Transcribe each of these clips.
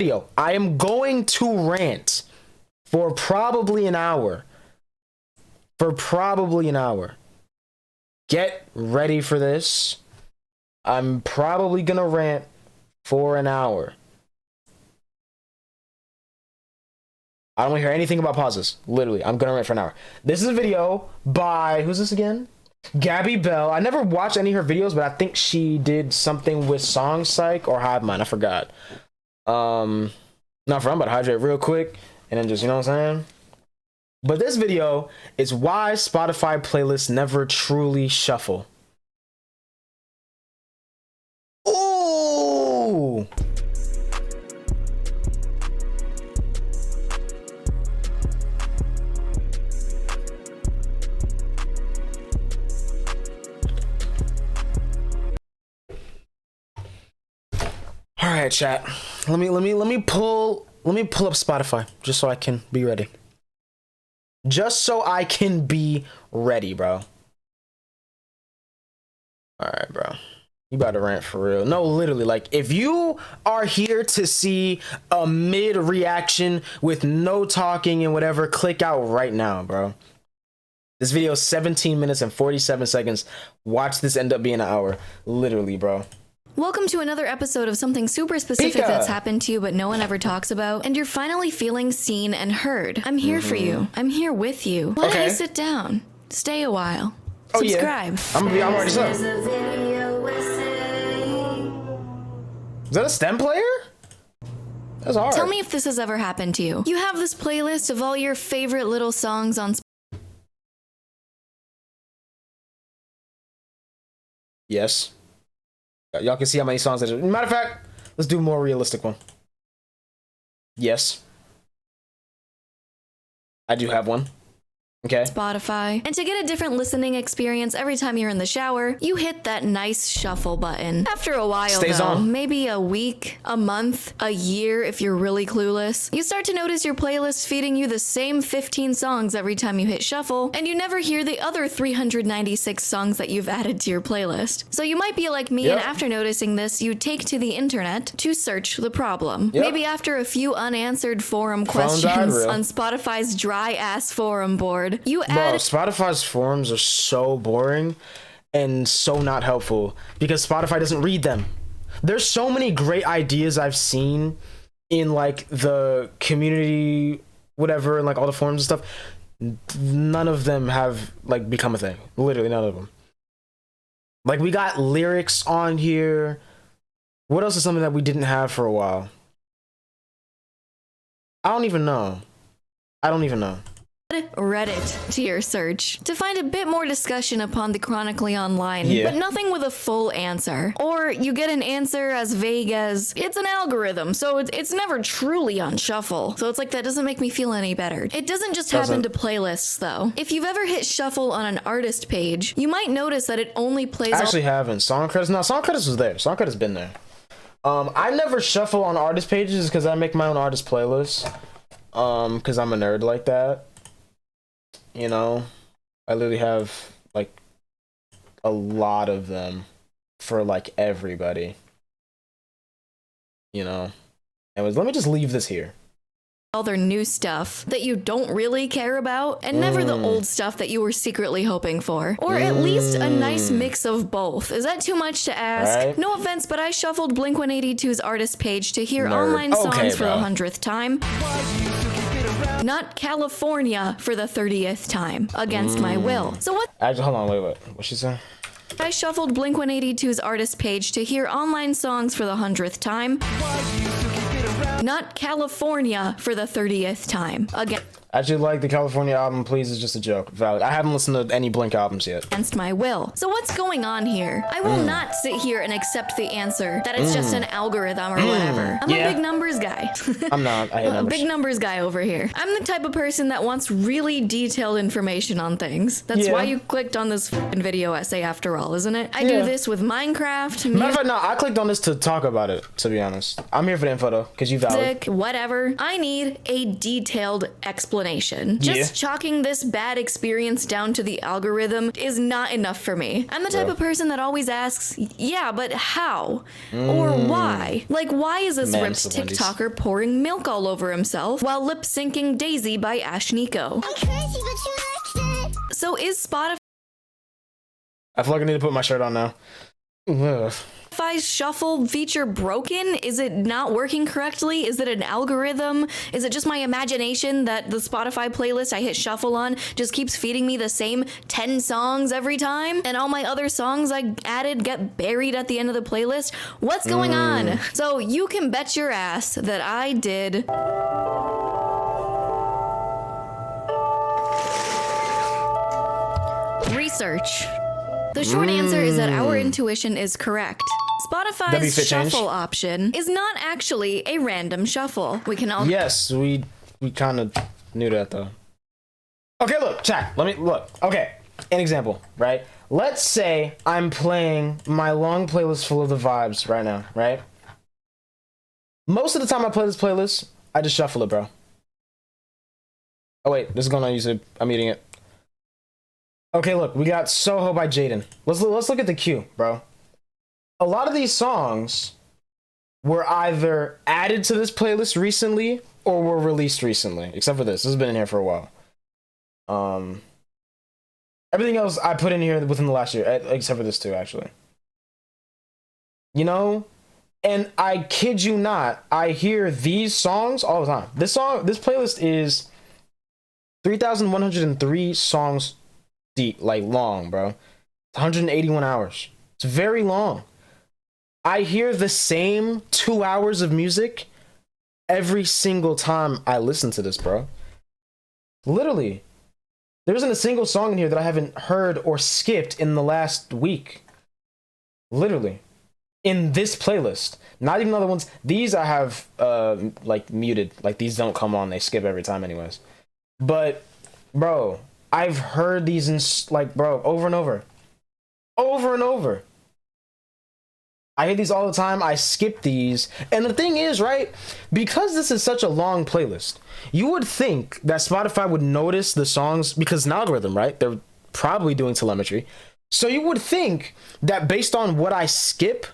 Video. I am going to rant for probably an hour. Get ready for this. I'm probably gonna rant for an hour. I don't want to hear anything about pauses. Literally, I'm gonna rant for an hour. This is a video by, who's this again? Gabi Belle. I never watched any of her videos, but I think she did something with Song Psych or Hive Mind. I forgot. I'm about to hydrate real quick and then just, you know what I'm saying? But this video is why Spotify playlists never truly shuffle. Ooh! All right, chat. Let me pull up Spotify just so I can be ready. Just so I can be ready, bro. All right, bro. You about to rant for real. No, literally, like, if you are here to see a mid reaction with no talking and whatever, click out right now, bro. This video is 17 minutes and 47 seconds. Watch this end up being an hour. Literally, bro. Welcome to another episode of something super specific that's happened to you but no one ever talks about, and you're finally feeling seen and heard. I'm here for you. I'm here with you. Why don't you sit down? Stay a while. Subscribe. Yeah. I'm already sub. Is that a stem player? That's hard. Tell me if this has ever happened to you. You have this playlist of all your favorite little songs on Yes. Y'all can see how many songs there's. Matter of fact, let's do a more realistic one. Yes. I do have one. Okay. Spotify. And to get a different listening experience every time you're in the shower, you hit that nice shuffle button. After a while, maybe a week, a month, a year if you're really clueless, you start to notice your playlist feeding you the same 15 songs every time you hit shuffle, and you never hear the other 396 songs that you've added to your playlist. So you might be like me, and after noticing this, you take to the internet to search the problem. Maybe after a few unanswered forum questions on Spotify's dry-ass forum board, you add— Spotify's forums are so boring and so not helpful because Spotify doesn't read them. There's so many great ideas I've seen in like the community, whatever, and like all the forums and stuff. None of them have like become a thing. Literally none of them. Like, we got lyrics on here. What else is something that we didn't have for a while? I don't even know. Reddit to your search to find a bit more discussion upon the chronically online, but nothing with a full answer. Or you get an answer as vague as, it's an algorithm, so it's never truly on shuffle. So it's like, that doesn't make me feel any better. It doesn't just happen to playlists, though. If you've ever hit shuffle on an artist page, you might notice that it only plays— I actually haven't. Song credits? No, song credits was there. Song credits been there. I never shuffle on artist pages because I make my own artist playlists. Because I'm a nerd like that. You know, I literally have like a lot of them for like everybody. You know, anyways, let me just leave this here. All their new stuff that you don't really care about, and never the old stuff that you were secretly hoping for. Or at least a nice mix of both. Is that too much to ask? No offense, but I shuffled Blink-182's artist page to hear online songs for the 100th time. Not California for the 30th time, against my will. So what— Actually, hold on, wait. What'd she say? I shuffled Blink-182's artist page to hear online songs for the 100th time. Not California for the 30th time. Again. Actually, like the California album, Please, is just a joke. Valid. I haven't listened to any Blink albums yet. Against my will. So what's going on here? I will not sit here and accept the answer that it's just an algorithm or whatever. I'm a big numbers guy. I'm not. I hate numbers. Big numbers guy over here. I'm the type of person that wants really detailed information on things. That's why you clicked on this video essay after all, isn't it? I do this with Minecraft. Matter of fact, no, I clicked on this to talk about it, to be honest. I'm here for the info though, because you valid. Whatever. I need a detailed explanation explanation. Just chalking this bad experience down to the algorithm is not enough for me. I'm the type of person that always asks, yeah, but how? Or why? Like, why is this ripped TikToker pouring milk all over himself while lip syncing Daisy by Ash Nico? So is Spotify... I feel like I need to put my shirt on now. Ugh. Spotify's shuffle feature broken? Is it not working correctly? Is it an algorithm? Is it just my imagination that the Spotify playlist I hit shuffle on just keeps feeding me the same 10 songs every time? And all my other songs I added get buried at the end of the playlist? What's going on? So you can bet your ass that I did... research. The short answer is that our intuition is correct. Spotify's shuffle option is not actually a random shuffle. We can all... Yes, we kind of knew that though. Okay, look, chat. Let me look. Okay, an example, right? Let's say I'm playing my long playlist full of the vibes right now, right? Most of the time I play this playlist, I just shuffle it, bro. Oh wait, this is going on YouTube. I'm eating it. Okay, look, we got Soho by Jaden. Let's look at the queue, bro. A lot of these songs were either added to this playlist recently or were released recently, except for this. This has been in here for a while. Everything else I put in here within the last year, except for this too, actually. You know, and I kid you not, I hear these songs all the time. This playlist is 3,103 songs deep, like long, bro. It's 181 hours. It's very long. I hear the same 2 hours of music every single time I listen to this, bro. Literally. There isn't a single song in here that I haven't heard or skipped in the last week. Literally. In this playlist. Not even other ones. These I have like muted. Like these don't come on. They skip every time anyways. But, bro, I've heard these in, like, bro, over and over. Over and over. I hear these all the time. I skip these. And the thing is, right, because this is such a long playlist, you would think that Spotify would notice the songs because an algorithm, right? They're probably doing telemetry. So you would think that based on what I skip,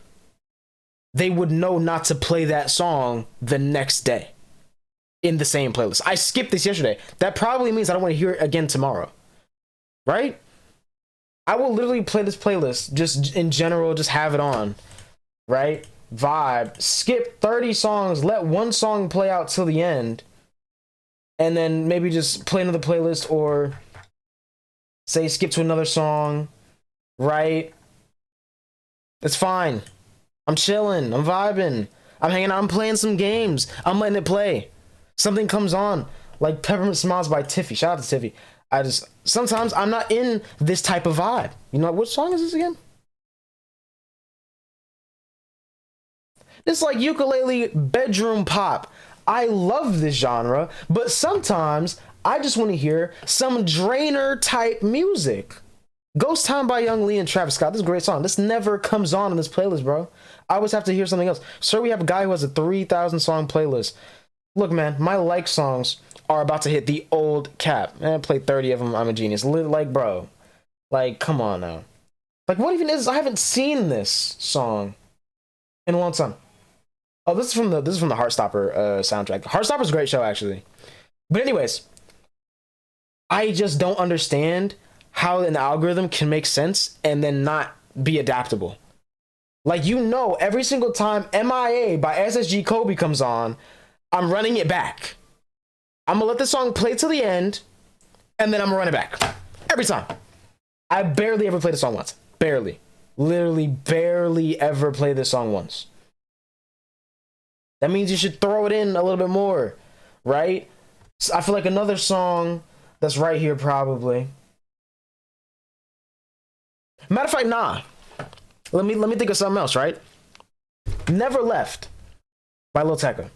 they would know not to play that song the next day in the same playlist. I skipped this yesterday. That probably means I don't want to hear it again tomorrow. Right? I will literally play this playlist just in general, just have it on. Right? Vibe. Skip 30 songs, let one song play out till the end. And then maybe just play another playlist or say skip to another song. Right? It's fine. I'm chilling. I'm vibing. I'm hanging out. I'm playing some games. I'm letting it play. Something comes on, like Peppermint Smiles by Tiffy. Shout out to Tiffy. Sometimes I'm not in this type of vibe. You know, what song is this again? It's like ukulele bedroom pop. I love this genre, but sometimes I just want to hear some drainer type music. Ghost Town by Young Lee and Travis Scott. This is a great song. This never comes on in this playlist, bro. I always have to hear something else. Sir, we have a guy who has a 3,000 song playlist. Look, man, my like songs are about to hit the old cap. Man, I played 30 of them. I'm a genius. Like, bro. Like, come on now. Like, what even is... I haven't seen this song in a long time. Oh, this is from the Heartstopper soundtrack. Heartstopper's a great show, actually. But anyways, I just don't understand how an algorithm can make sense and then not be adaptable. Like, you know, every single time MIA by SSG Kobe comes on, I'm running it back. I'm gonna let the song play till the end, and then I'm gonna run it back. Every time. I barely ever played the song once. Barely. Literally barely ever play this song once. That means you should throw it in a little bit more, right? So I feel like another song that's right here probably. Matter of fact, nah. Let me think of something else, right? Never Left by Lil Tecca.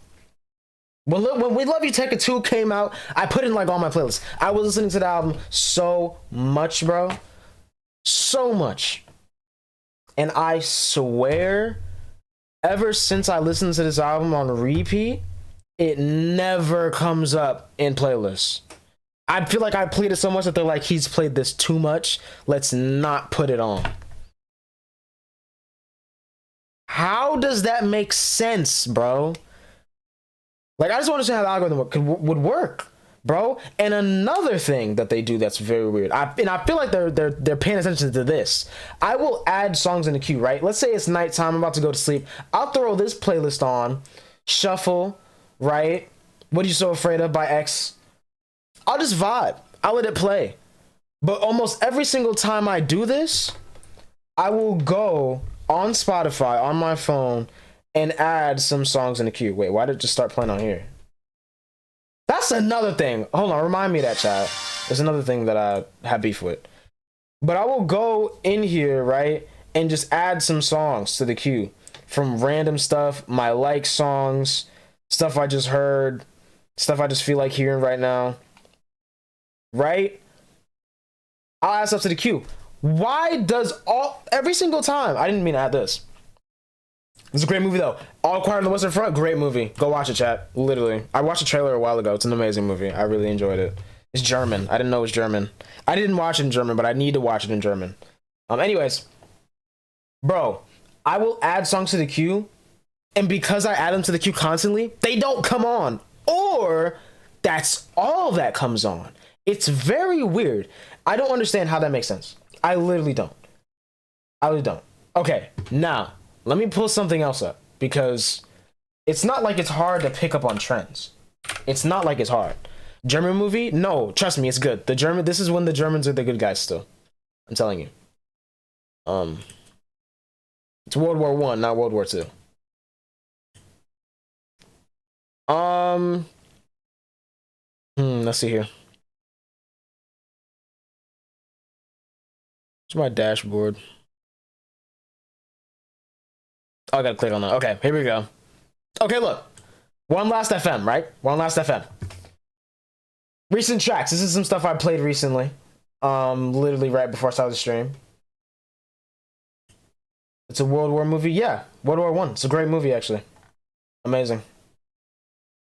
When We Love You Tecca 2 came out, I put it in like all my playlists. I was listening to the album so much, bro. So much. And I swear, ever since I listened to this album on repeat, it never comes up in playlists. I feel like I played it so much that they're like, he's played this too much. Let's not put it on. How does that make sense, bro? Like, I just want to see how the algorithm would work, bro. And another thing that they do that's very weird, I feel like they're paying attention to this. I will add songs in the queue, right? Let's say it's nighttime, I'm about to go to sleep. I'll throw this playlist on, shuffle, right? What Are You So Afraid Of by X. I'll just vibe. I'll let it play. But almost every single time I do this, I will go on Spotify on my phone and add some songs in the queue. Wait, why did it just start playing on here? That's another thing. Hold on, remind me of that, chat. There's another thing that I have beef with. But I will go in here, right, and just add some songs to the queue from random stuff, my like songs, stuff I just heard, stuff I just feel like hearing right now. Right? I'll add stuff to the queue. Why does every single time, I didn't mean to add this. It's a great movie though. All Quiet on the Western Front, great movie. Go watch it, chat. Literally. I watched the trailer a while ago. It's an amazing movie. I really enjoyed it. It's German. I didn't know it was German. I didn't watch it in German, but I need to watch it in German. Anyways, bro, I will add songs to the queue, and because I add them to the queue constantly, they don't come on. Or that's all that comes on. It's very weird. I don't understand how that makes sense. I literally don't. I really don't. Okay, now, let me pull something else up, because it's not like it's hard to pick up on trends. It's not like it's hard. German movie? No, trust me, it's good. This is when the Germans are the good guys still. I'm telling you. It's World War I, not World War II. Let's see here. It's my dashboard. Oh, I gotta click on that. Okay, here we go. Okay, look. One Last FM, right? One Last FM. Recent tracks. This is some stuff I played recently. Literally right before I started the stream. It's a World War movie. Yeah, World War I. It's a great movie, actually. Amazing.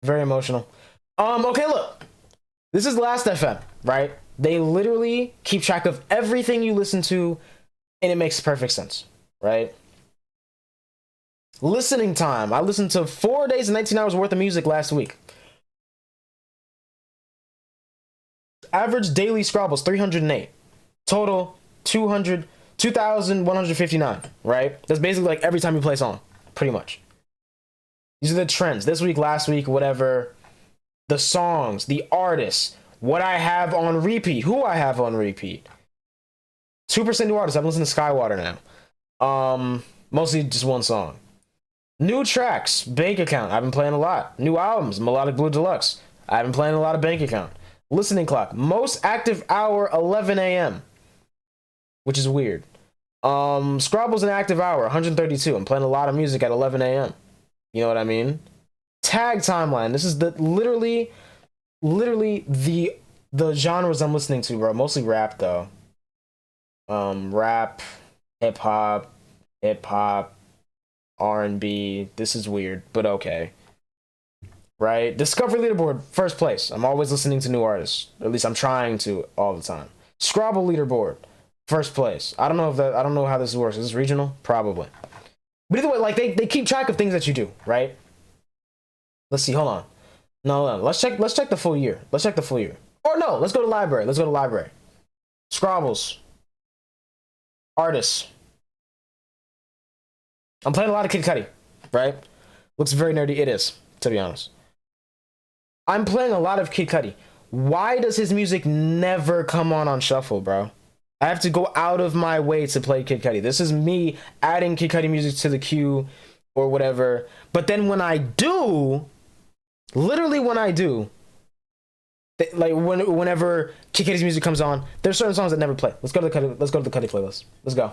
Very emotional. Okay, look. This is Last FM, right? They literally keep track of everything you listen to, and it makes perfect sense, right? Listening time. I listened to 4 days and 19 hours worth of music last week. Average daily scrabbles, 308. Total, 2,159, right? That's basically like every time you play a song, pretty much. These are the trends. This week, last week, whatever. The songs, the artists, what I have on repeat, who I have on repeat. 2% new artists. I've listened to Skywater now. Mostly just one song. New tracks, Bank Account. I've been playing a lot. New albums, Melodic Blue Deluxe. I've been playing a lot of Bank Account. Listening clock, most active hour, 11 a.m. Which is weird. Scrabble's an active hour, 132. I'm playing a lot of music at 11 a.m. You know what I mean? Tag timeline. This is literally the genres I'm listening to, bro. Mostly rap though. Rap, hip hop, R&B. This is weird, but okay. Right? Discovery leaderboard, first place. I'm always listening to new artists. At least I'm trying to all the time. Scrabble leaderboard, first place. I don't know how this works. Is this regional? Probably. But either way, like they keep track of things that you do, right? Let's see, hold on. No, let's check the full year. Let's check the full year. Or no, let's go to library. Let's go to library. Scrabbles. Artists. I'm playing a lot of Kid Cudi, right? Looks very nerdy. It is, to be honest. I'm playing a lot of Kid Cudi. Why does his music never come on shuffle, bro? I have to go out of my way to play Kid Cudi. This is me adding Kid Cudi music to the queue or whatever. But then when I do, literally when I do, like whenever Kid Cudi's music comes on, there's certain songs that never play. Let's go to the Cudi playlist. Let's go.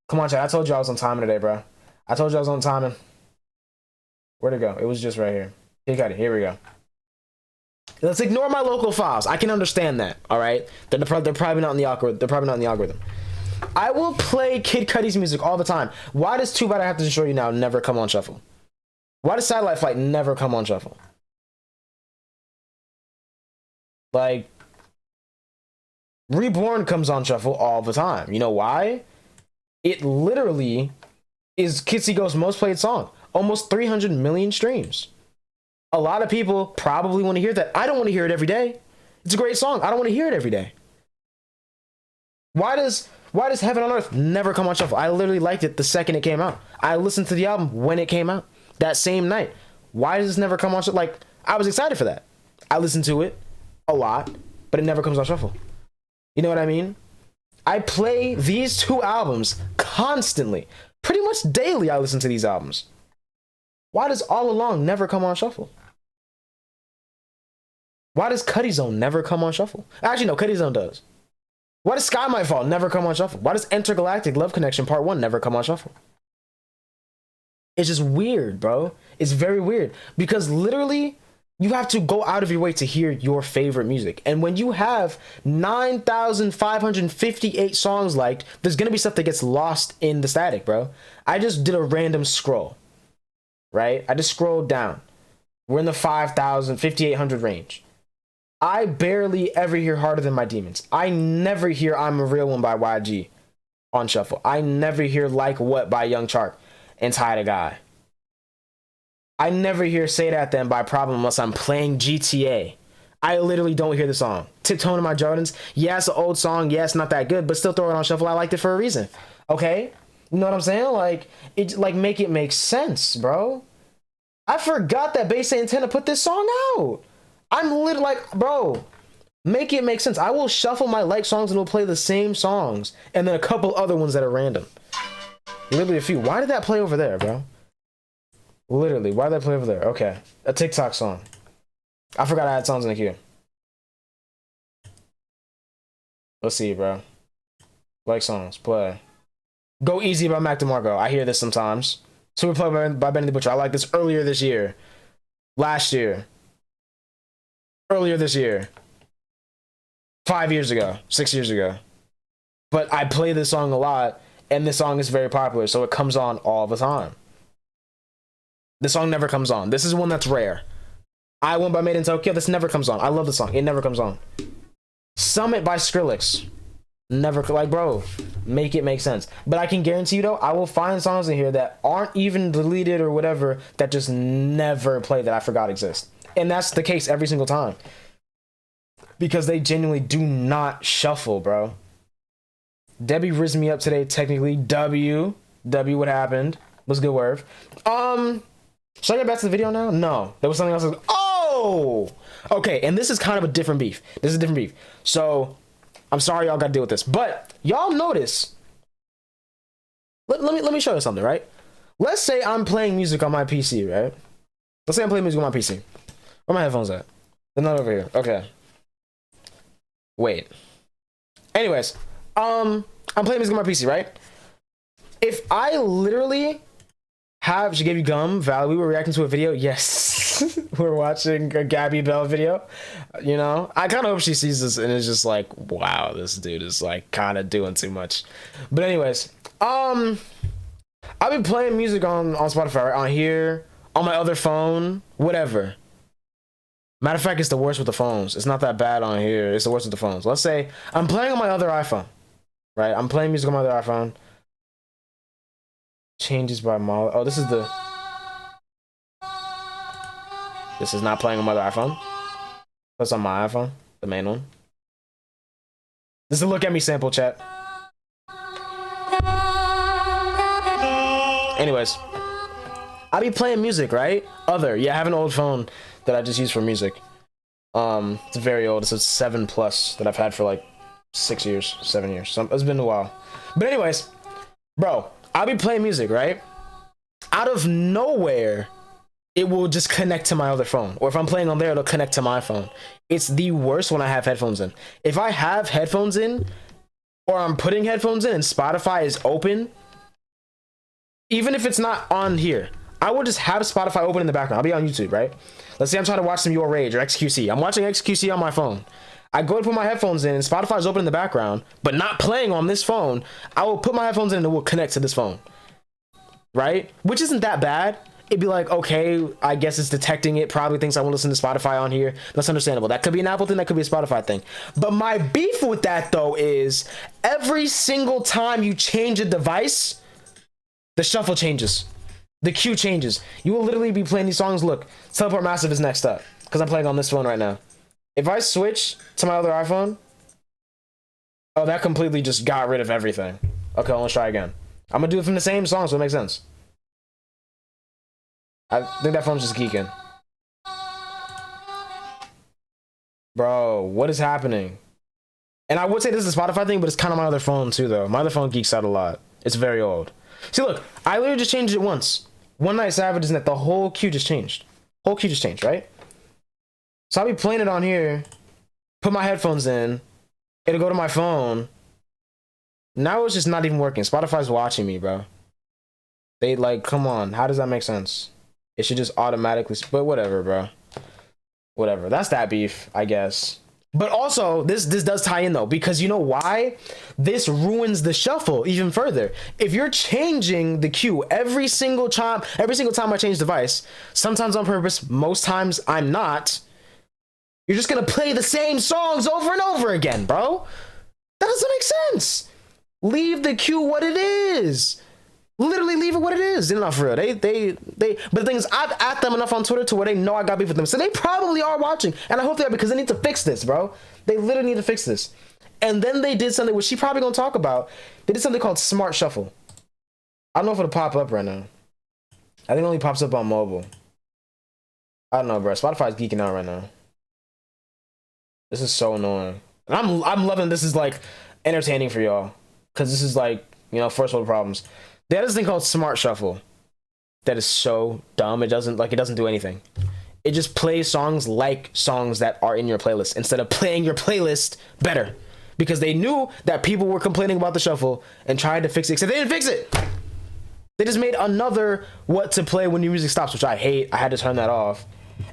Come on, chat. I told you I was on time today, bro. I told you I was on timing. Where'd it go? It was just right here. Kid Cudi. Here we go. Let's ignore my local files. I can understand that. All right. They're probably not in the algorithm. They're probably not in the algorithm. I will play Kid Cudi's music all the time. Why does Too Bad I Have to Show You Now never come on shuffle? Why does Satellite Flight never come on shuffle? Like, Reborn comes on shuffle all the time. You know why? It literally is Kitsy Ghost's most played song. Almost 300 million streams. A lot of people probably want to hear that. I don't want to hear it every day. It's a great song. I don't want to hear it every day. Why does Heaven on Earth never come on shuffle? I literally liked it the second it came out. I listened to the album when it came out that same night. Why does this never come on shuffle? Like, I was excited for that. I listened to it a lot, but it never comes on shuffle. You know what I mean? I play these two albums constantly. Pretty much daily I listen to these albums. Why does All Along never come on shuffle? Why does Cuddy Zone never come on shuffle? Actually, no, Cuddy Zone does. Why does Sky Might Fall never come on shuffle? Why does Intergalactic Love Connection Part 1 never come on shuffle? It's just weird, bro. It's very weird. Because literally, you have to go out of your way to hear your favorite music. And when you have 9,558 songs liked, there's going to be stuff that gets lost in the static, bro. I just did a random scroll, right? I just scrolled down. We're in the 5,000, 5,800 range. I barely ever hear Harder Than My Demons. I never hear I'm a Real One by YG on shuffle. I never hear Like What by Young Chark and Ty the Guy. I never hear Say That Then by Problem unless I'm playing GTA. I literally don't hear the song. Tiptoeing in My Jordans. Yeah, it's an old song. Yeah, it's not that good, but still throw it on shuffle. I liked it for a reason. Okay? You know what I'm saying? Like, make it make sense, bro. I forgot that Bass Antenna put this song out. I'm literally like, bro, make it make sense. I will shuffle my like songs and it'll play the same songs and then a couple other ones that are random. Literally a few. Why did that play over there, bro? Literally, why did that play over there? Okay, a TikTok song. I forgot I had songs in the queue. Let's see, bro. Like songs, play. Go Easy by Mac DeMarco. I hear this sometimes. Super Play by Benny the Butcher. I like this earlier this year. Last year. Earlier this year. 5 years ago. 6 years ago. But I play this song a lot, and this song is very popular, so it comes on all the time. This song never comes on. This is one that's rare. I Want by Made in Tokyo. This never comes on. I love the song. It never comes on. Summit by Skrillex. Never, like, bro, make it make sense. But I can guarantee you, though, I will find songs in here that aren't even deleted or whatever that just never play that I forgot exist. And that's the case every single time. Because they genuinely do not shuffle, bro. Debbie rizzed me up today, technically. W, what happened? Was good word. Should I get back to the video now? No. There was something else. Oh! Okay, and this is kind of a different beef. This is a different beef. So, I'm sorry y'all got to deal with this. But, y'all notice. Let me show you something, right? Let's say I'm playing music on my PC, right? Let's say I'm playing music on my PC. Where my headphones at? They're not over here. Okay. Wait. Anyways, I'm playing music on my PC, right? If I literally she gave you gum, Val, we were reacting to a video. Yes. We're watching a Gabi Belle video. You know, I kind of hope she sees this and is just like, wow, this dude is like kind of doing too much. But anyways, I've been playing music on Spotify, right? On here, on my other phone, whatever. Matter of fact, it's the worst with the phones. It's not that bad on here. It's the worst with the phones. Let's say I'm playing on my other iPhone, right? I'm playing music on my other iPhone. Changes by Molly. Oh, this is not playing on my other iPhone. That's on my iPhone, the main one. This is a Look At Me sample, chat. Anyways, I be playing music, right? I have an old phone that I just use for music. It's very old. It's a 7+ that I've had for like 6 years, 7 years. So it's been a while. But anyways, bro, I'll be playing music, right? Out of nowhere, it will just connect to my other phone. Or if I'm playing on there, it'll connect to my phone. It's the worst when I have headphones in. If I have headphones in, or I'm putting headphones in and Spotify is open, even if it's not on here, I will just have Spotify open in the background. I'll be on YouTube, right? Let's say I'm trying to watch some Your Rage or XQC. I'm watching XQC on my phone. I go to put my headphones in and Spotify's open in the background, but not playing on this phone. I will put my headphones in and it will connect to this phone. Right? Which isn't that bad. it'd be like, okay, I guess it's detecting it, probably thinks I want to listen to Spotify on here. That's understandable. That could be an Apple thing, that could be a Spotify thing. But my beef with that, though, is every single time you change a device, the shuffle changes. The queue changes. You will literally be playing these songs. Look, Teleport Massive is next up, because I'm playing on this phone right now. If I switch to my other iPhone, oh, that completely just got rid of everything. Okay, let's try again. I'm gonna do it from the same song, so it makes sense. I think that phone's just geeking. Bro, what is happening? And I would say this is a Spotify thing, but it's kind of my other phone too, though. My other phone geeks out a lot. It's very old. See, look, I literally just changed it once. One Night Savage, isn't it? The whole queue just changed. Whole queue just changed, right? So I'll be playing it on here, put my headphones in, it'll go to my phone. Now it's just not even working. Spotify's watching me, bro. They like, come on, how does that make sense? It should just automatically, but whatever, bro. Whatever. That's that beef, I guess. But also, this does tie in though, because you know why? This ruins the shuffle even further. If you're changing the queue every single time I change device, sometimes on purpose, most times I'm not, you're just gonna play the same songs over and over again, bro. That doesn't make sense. Leave the queue what it is. Literally leave it what it is. They're not for real. But the thing is, I've at them enough on Twitter to where they know I got beef with them. So they probably are watching. And I hope they are, because they need to fix this, bro. They literally need to fix this. And then they did something which she probably gonna talk about. They did something called Smart Shuffle. I don't know if it'll pop up right now. I think it only pops up on mobile. I don't know, bro. Spotify's geeking out right now. This is so annoying. And I'm loving this is like entertaining for y'all. Cause this is like, you know, first world problems. They had this thing called Smart Shuffle that is so dumb. It doesn't do anything. It just plays songs like songs that are in your playlist instead of playing your playlist better, because they knew that people were complaining about the shuffle and tried to fix it, except they didn't fix it. They just made another what to play when your music stops, which I hate. I had to turn that off.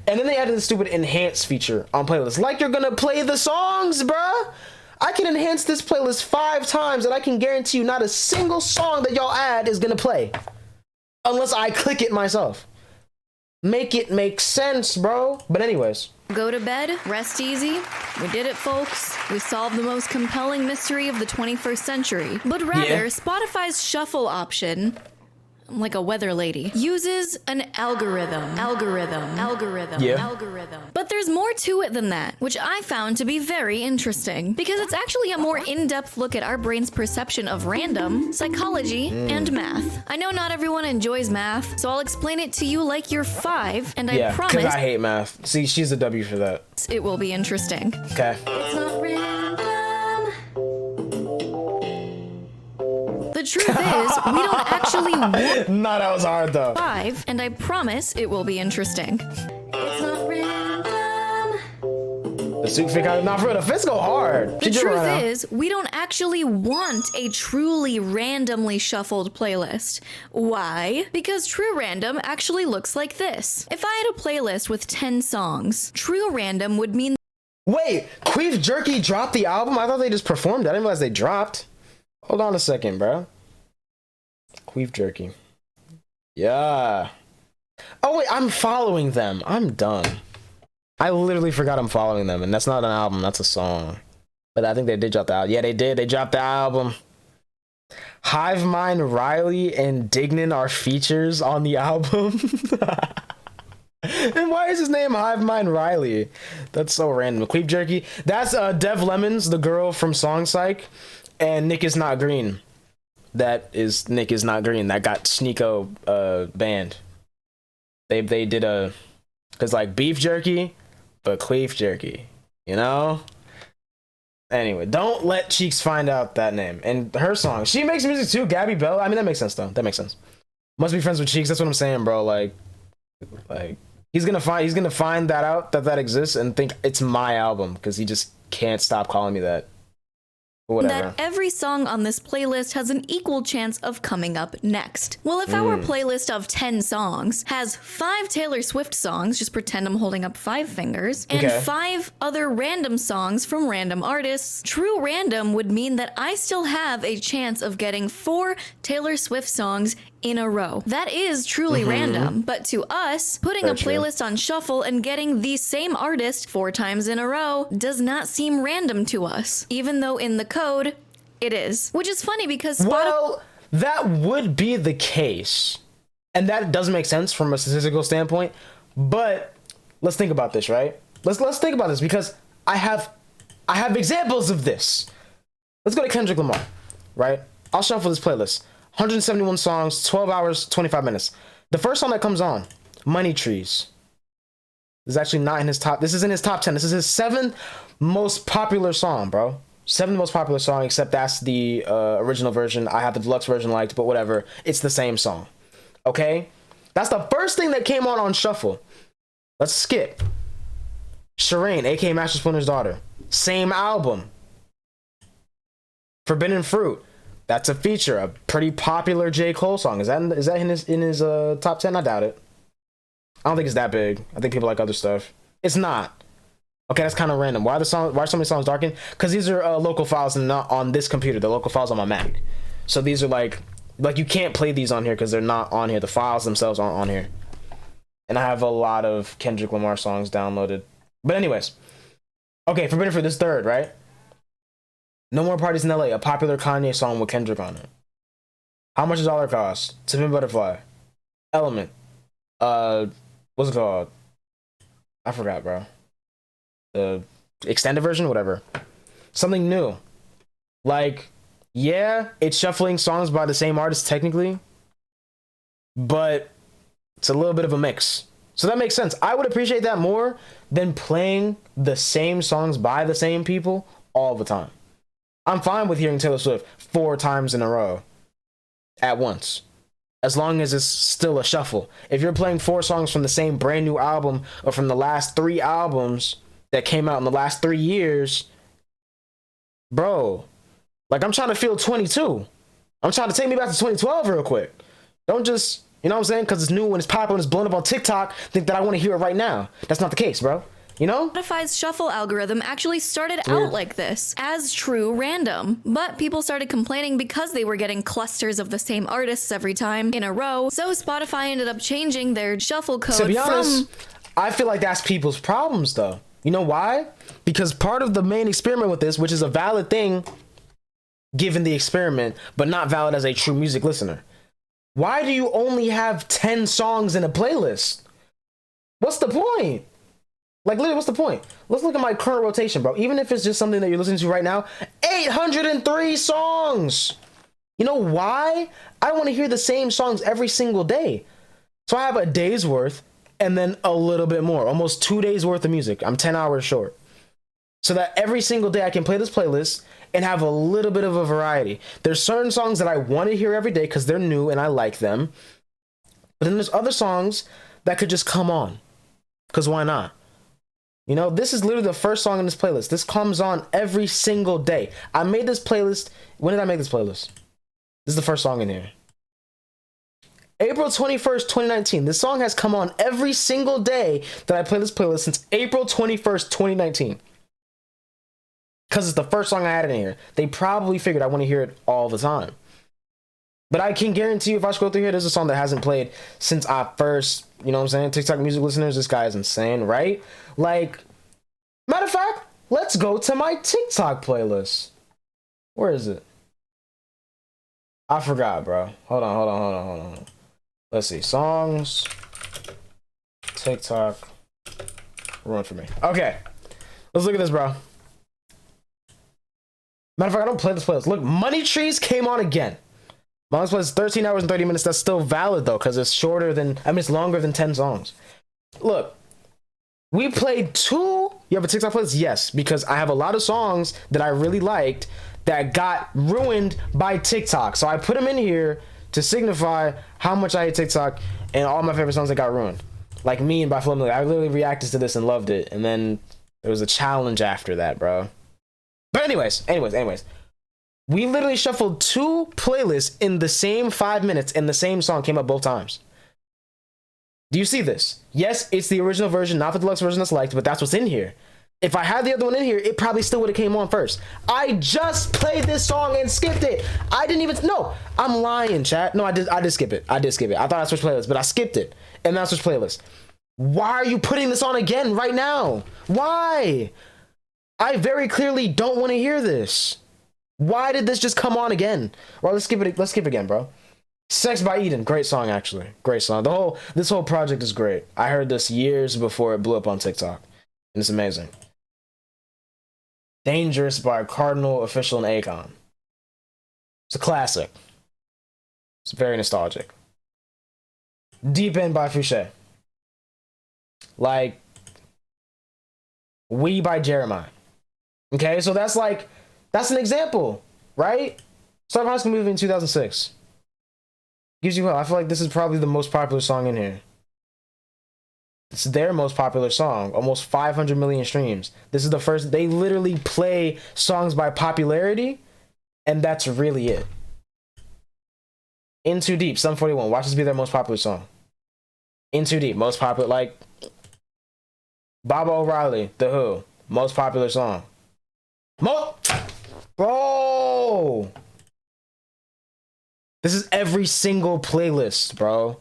And then they added the stupid enhance feature on playlists. Like you're gonna play the songs, bruh. I can enhance this playlist 5 times and I can guarantee you not a single song that y'all add is gonna play. Unless I click it myself. Make it make sense, bro. But anyways. Go to bed, rest easy. We did it, folks. We solved the most compelling mystery of the 21st century. But rather, Spotify's shuffle option, I'm like a weather lady, uses an algorithm. But there's more to it than that, which I found to be very interesting, because it's actually a more in-depth look at our brain's perception of random, psychology, and math. I know not everyone enjoys math, so I'll explain it to you like you're 5, and I promise... because I hate math. See, she's a W for that. It will be interesting. Okay. It's not random. The truth is, we don't actually want... No, that was hard though. 5, and I promise it will be interesting. It's not random. The soup fit out. Not for real. The fits go hard. The truth is, we don't actually want a truly randomly shuffled playlist. Why? Because true random actually looks like this. If I had a playlist with 10 songs, true random would mean... Wait, Queef Jerky dropped the album? I thought they just performed it. I didn't realize they dropped. Hold on a second, bro. Queef Jerky. Yeah. Oh, wait, I'm following them. I'm done. I literally forgot I'm following them, and that's not an album, that's a song. But I think they did drop the album. Yeah, they did. They dropped the album. Hive Mind, Riley, and Dignan are features on the album. And why is his name Hive Mind Riley? That's so random. Queef Jerky. That's Dev Lemons, the girl from Song Psych. And Nick is Not Green. That is Nick is Not Green. That got Sneeko banned. They did a... Because like beef jerky, but Queef Jerky. You know? Anyway, don't let Cheeks find out that name. And her song. She makes music too, Gabi Belle. I mean, that makes sense though. That makes sense. Must be friends with Cheeks. That's what I'm saying, bro. Like he's gonna find that out, that exists, and think it's my album, because he just can't stop calling me that. Whatever. That every song on this playlist has an equal chance of coming up next. Well, if our playlist of 10 songs has 5 Taylor Swift songs, just pretend I'm holding up 5 fingers, and 5 other random songs from random artists, true random would mean that I still have a chance of getting 4 Taylor Swift songs in a row. That is truly random, but to us, putting a playlist on shuffle and getting the same artist 4 times in a row does not seem random to us, even though in the code, it is. Which is funny because Spotify... Well, that would be the case. And that does make sense from a statistical standpoint, but let's think about this, right? Let's think about this because I have examples of this. Let's go to Kendrick Lamar, right? I'll shuffle this playlist. 171 songs, 12 hours, 25 minutes. The first song that comes on, Money Trees. This is actually not in his top. This is in his top 10. This is his 7th most popular song, bro. 7th most popular song, except that's the original version. I have the deluxe version liked, but whatever. It's the same song. Okay? That's the first thing that came on shuffle. Let's skip. Shireen, aka Master Splinter's daughter. Same album. Forbidden Fruit. That's a feature, a pretty popular J. Cole song. Is that in his top 10? I doubt it. I don't think it's that big. I think people like other stuff. It's not. Okay, that's kind of random. Why are so many songs darkened? Because these are local files and not on this computer. The local files on my Mac. So these are like you can't play these on here because they're not on here. The files themselves aren't on here. And I have a lot of Kendrick Lamar songs downloaded. But anyways. Okay, Forbidden Fruit, this third, right? No More Parties in LA, a popular Kanye song with Kendrick on it. How much does Dollar cost? To Pimp a Butterfly. Element. What's it called? I forgot, bro. The extended version, whatever. Something new. Like, yeah, it's shuffling songs by the same artist technically, but it's a little bit of a mix. So that makes sense. I would appreciate that more than playing the same songs by the same people all the time. I'm fine with hearing Taylor Swift 4 times in a row at once, as long as it's still a shuffle. If you're playing 4 songs from the same brand new album or from the last 3 albums that came out in the last 3 years, bro, like I'm trying to feel 22. I'm trying to take me back to 2012 real quick. Don't just, you know what I'm saying? Because it's new and it's popular and it's blown up on TikTok, think that I want to hear it right now. That's not the case, bro. You know? Spotify's shuffle algorithm actually started out like this, as true random. But people started complaining because they were getting clusters of the same artists every time in a row. So Spotify ended up changing their shuffle code to be honest, I feel like that's people's problems though. You know why? Because part of the main experiment with this, which is a valid thing given the experiment, but not valid as a true music listener. Why do you only have 10 songs in a playlist? What's the point? Like, literally, what's the point? Let's look at my current rotation, bro. Even if it's just something that you're listening to right now, 803 songs. You know why? I want to hear the same songs every single day. So I have a day's worth and then a little bit more, almost 2 days worth of music. I'm 10 hours short. So that every single day I can play this playlist and have a little bit of a variety. There's certain songs that I want to hear every day because they're new and I like them. But then there's other songs that could just come on. Because why not? You know, this is literally the first song in this playlist. This comes on every single day. I made this playlist. When did I make this playlist? This is the first song in here. April 21st, 2019. This song has come on every single day that I play this playlist since April 21st, 2019. Because it's the first song I added in here. They probably figured I want to hear it all the time. But I can guarantee you if I scroll through here, there's a song that hasn't played since I first, you know what I'm saying? TikTok music listeners, this guy is insane, right? Like, matter of fact, let's go to my TikTok playlist. Where is it? I forgot, bro. Hold on. Let's see. Songs. TikTok. Run for me. Okay. Let's look at this, bro. Matter of fact, I don't play this playlist. Look, Money Trees came on again. My last playlist is 13 hours and 30 minutes. That's still valid, though, because it's it's longer than 10 songs. Look, we played 2. You have a TikTok playlist? Yes, because I have a lot of songs that I really liked that got ruined by TikTok. So I put them in here to signify how much I hate TikTok and all my favorite songs that got ruined. Like Me and by Flo Milli. I literally reacted to this and loved it. And then there was a challenge after that, bro. But anyways. We literally shuffled 2 playlists in the same 5 minutes and the same song came up both times. Do you see this? Yes, it's the original version, not the deluxe version that's liked, but that's what's in here. If I had the other one in here, it probably still would have came on first. I just played this song and skipped it. I didn't even, no, I'm lying, chat. No, I did skip it. I did skip it. I thought I switched playlists, but I skipped it. And then I switched playlists. Why are you putting this on again right now? Why? I very clearly don't want to hear this. Why did this just come on again? Well, let's skip it. Let's skip again, bro. Sex by Eden. Great song, actually. Great song. This whole project is great. I heard this years before it blew up on TikTok. And it's amazing. Dangerous by Cardinal, Official, and Akon. It's a classic. It's very nostalgic. Deep End by Fouché. Like, We by Jeremiah. Okay, so that's an example, right? Start High School Movie in 2006. Gives you, I feel like this is probably the most popular song in here. It's their most popular song, almost 500 million streams. This is the first, they literally play songs by popularity, and that's really it. In Too Deep, Sum 41, watch this be their most popular song. In Too Deep, most popular, like, Baba O'Reilly, The Who, most popular song. Bro! This is every single playlist, bro.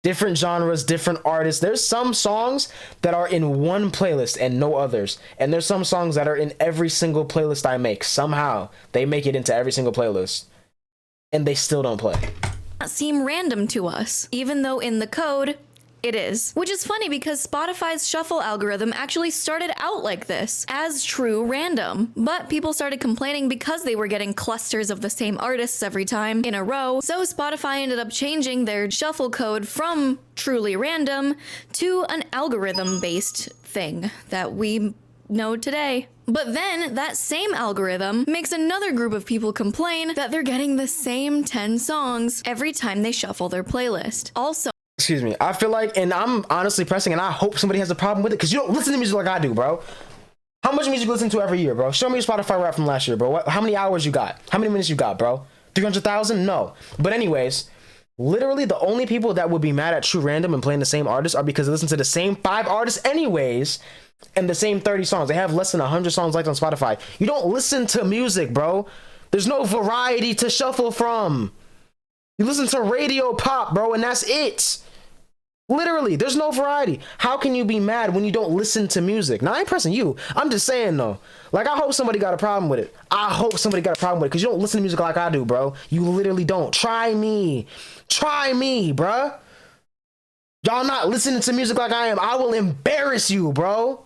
Different genres, different artists. There's some songs that are in one playlist and no others. And there's some songs that are in every single playlist I make. Somehow, they make it into every single playlist. And they still don't play. Seem random to us, even though in the code, it is. Which is funny because Spotify's shuffle algorithm actually started out like this, as true random. But people started complaining because they were getting clusters of the same artists every time in a row, so Spotify ended up changing their shuffle code from truly random to an algorithm-based thing that we know today. But then that same algorithm makes another group of people complain that they're getting the same 10 songs every time they shuffle their playlist. Also, excuse me, I feel like, and I'm honestly pressing, and I hope somebody has a problem with it, because you don't listen to music like I do, bro. How much music you listen to every year, bro? Show me your Spotify rap from last year, bro. How many hours you got? How many minutes you got, bro? 300,000? No. But anyways, literally the only people that would be mad at True Random and playing the same artists are because they listen to the same 5 artists anyways, and the same 30 songs. They have less than 100 songs liked on Spotify. You don't listen to music, bro. There's no variety to shuffle from. You listen to radio pop, bro, and that's it. Literally, there's no variety. How can you be mad when you don't listen to music? Now, I ain't pressing you. I'm just saying, though. Like, I hope somebody got a problem with it. I hope somebody got a problem with it, because you don't listen to music like I do, bro. You literally don't. Try me. Try me, bruh. Y'all not listening to music like I am. I will embarrass you, bro.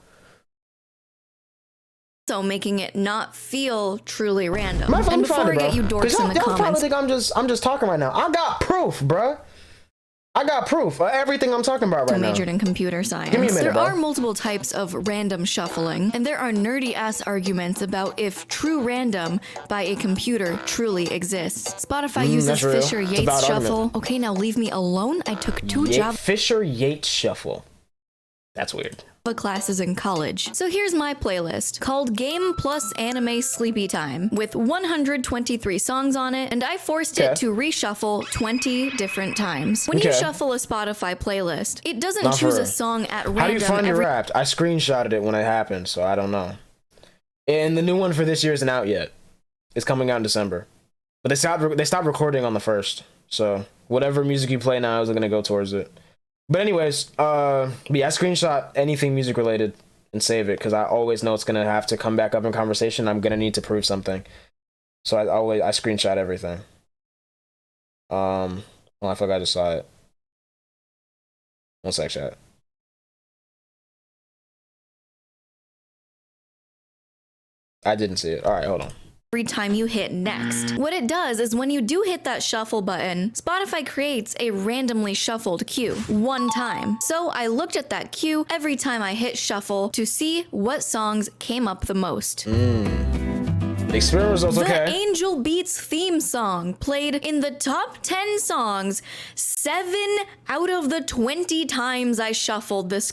So making it not feel truly random. And before I get you dorks in the y'all comments, probably think I'm just talking right now. I got proof, bruh. I got proof of everything I'm talking about right now. Majored in computer science. Give me a minute, there are multiple types of random shuffling, and there are nerdy ass arguments about if true random by a computer truly exists. Spotify uses Fisher Yates shuffle. Argument. Okay, now leave me alone. I took 2 Java Fisher Yates shuffle. That's weird. Classes in college. So here's my playlist called Game Plus Anime Sleepy Time with 123 songs on it, and I forced it to reshuffle 20 different times. When you shuffle a Spotify playlist, it doesn't choose a song at random. How do you find your Wrapped? I screenshotted it when it happened, so I don't know. And the new one for this year isn't out yet. It's coming out in December. But they stopped recording on the 1st, so whatever music you play now is gonna go towards it. But anyways, yeah, I screenshot anything music related and save it because I always know it's gonna have to come back up in conversation. I'm gonna need to prove something, so I screenshot everything. Well, I feel like I just saw it. One sec, chat. I didn't see it. All right, hold on. Every time you hit next. What it does is when you do hit that shuffle button, Spotify creates a randomly shuffled queue one time. So I looked at that queue every time I hit shuffle to see what songs came up the most. The experiment results, okay. The Angel Beats theme song played in the top 10 songs 7 out of the 20 times I shuffled this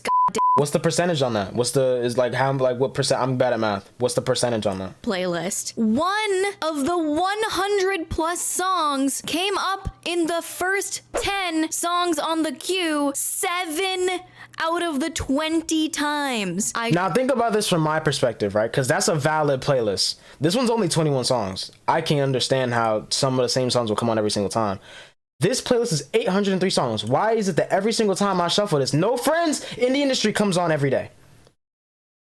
What's the percentage on that? What percent? I'm bad at math. What's the percentage on that? Playlist. 1 of the 100 plus songs came up in the first 10 songs on the queue 7 out of the 20 times Now think about this from my perspective, right? Because that's a valid playlist. This one's only 21 songs. I can't understand how some of the same songs will come on every single time. This playlist is 803 songs. Why is it that every single time I shuffle this, No Friends in the Industry comes on every day?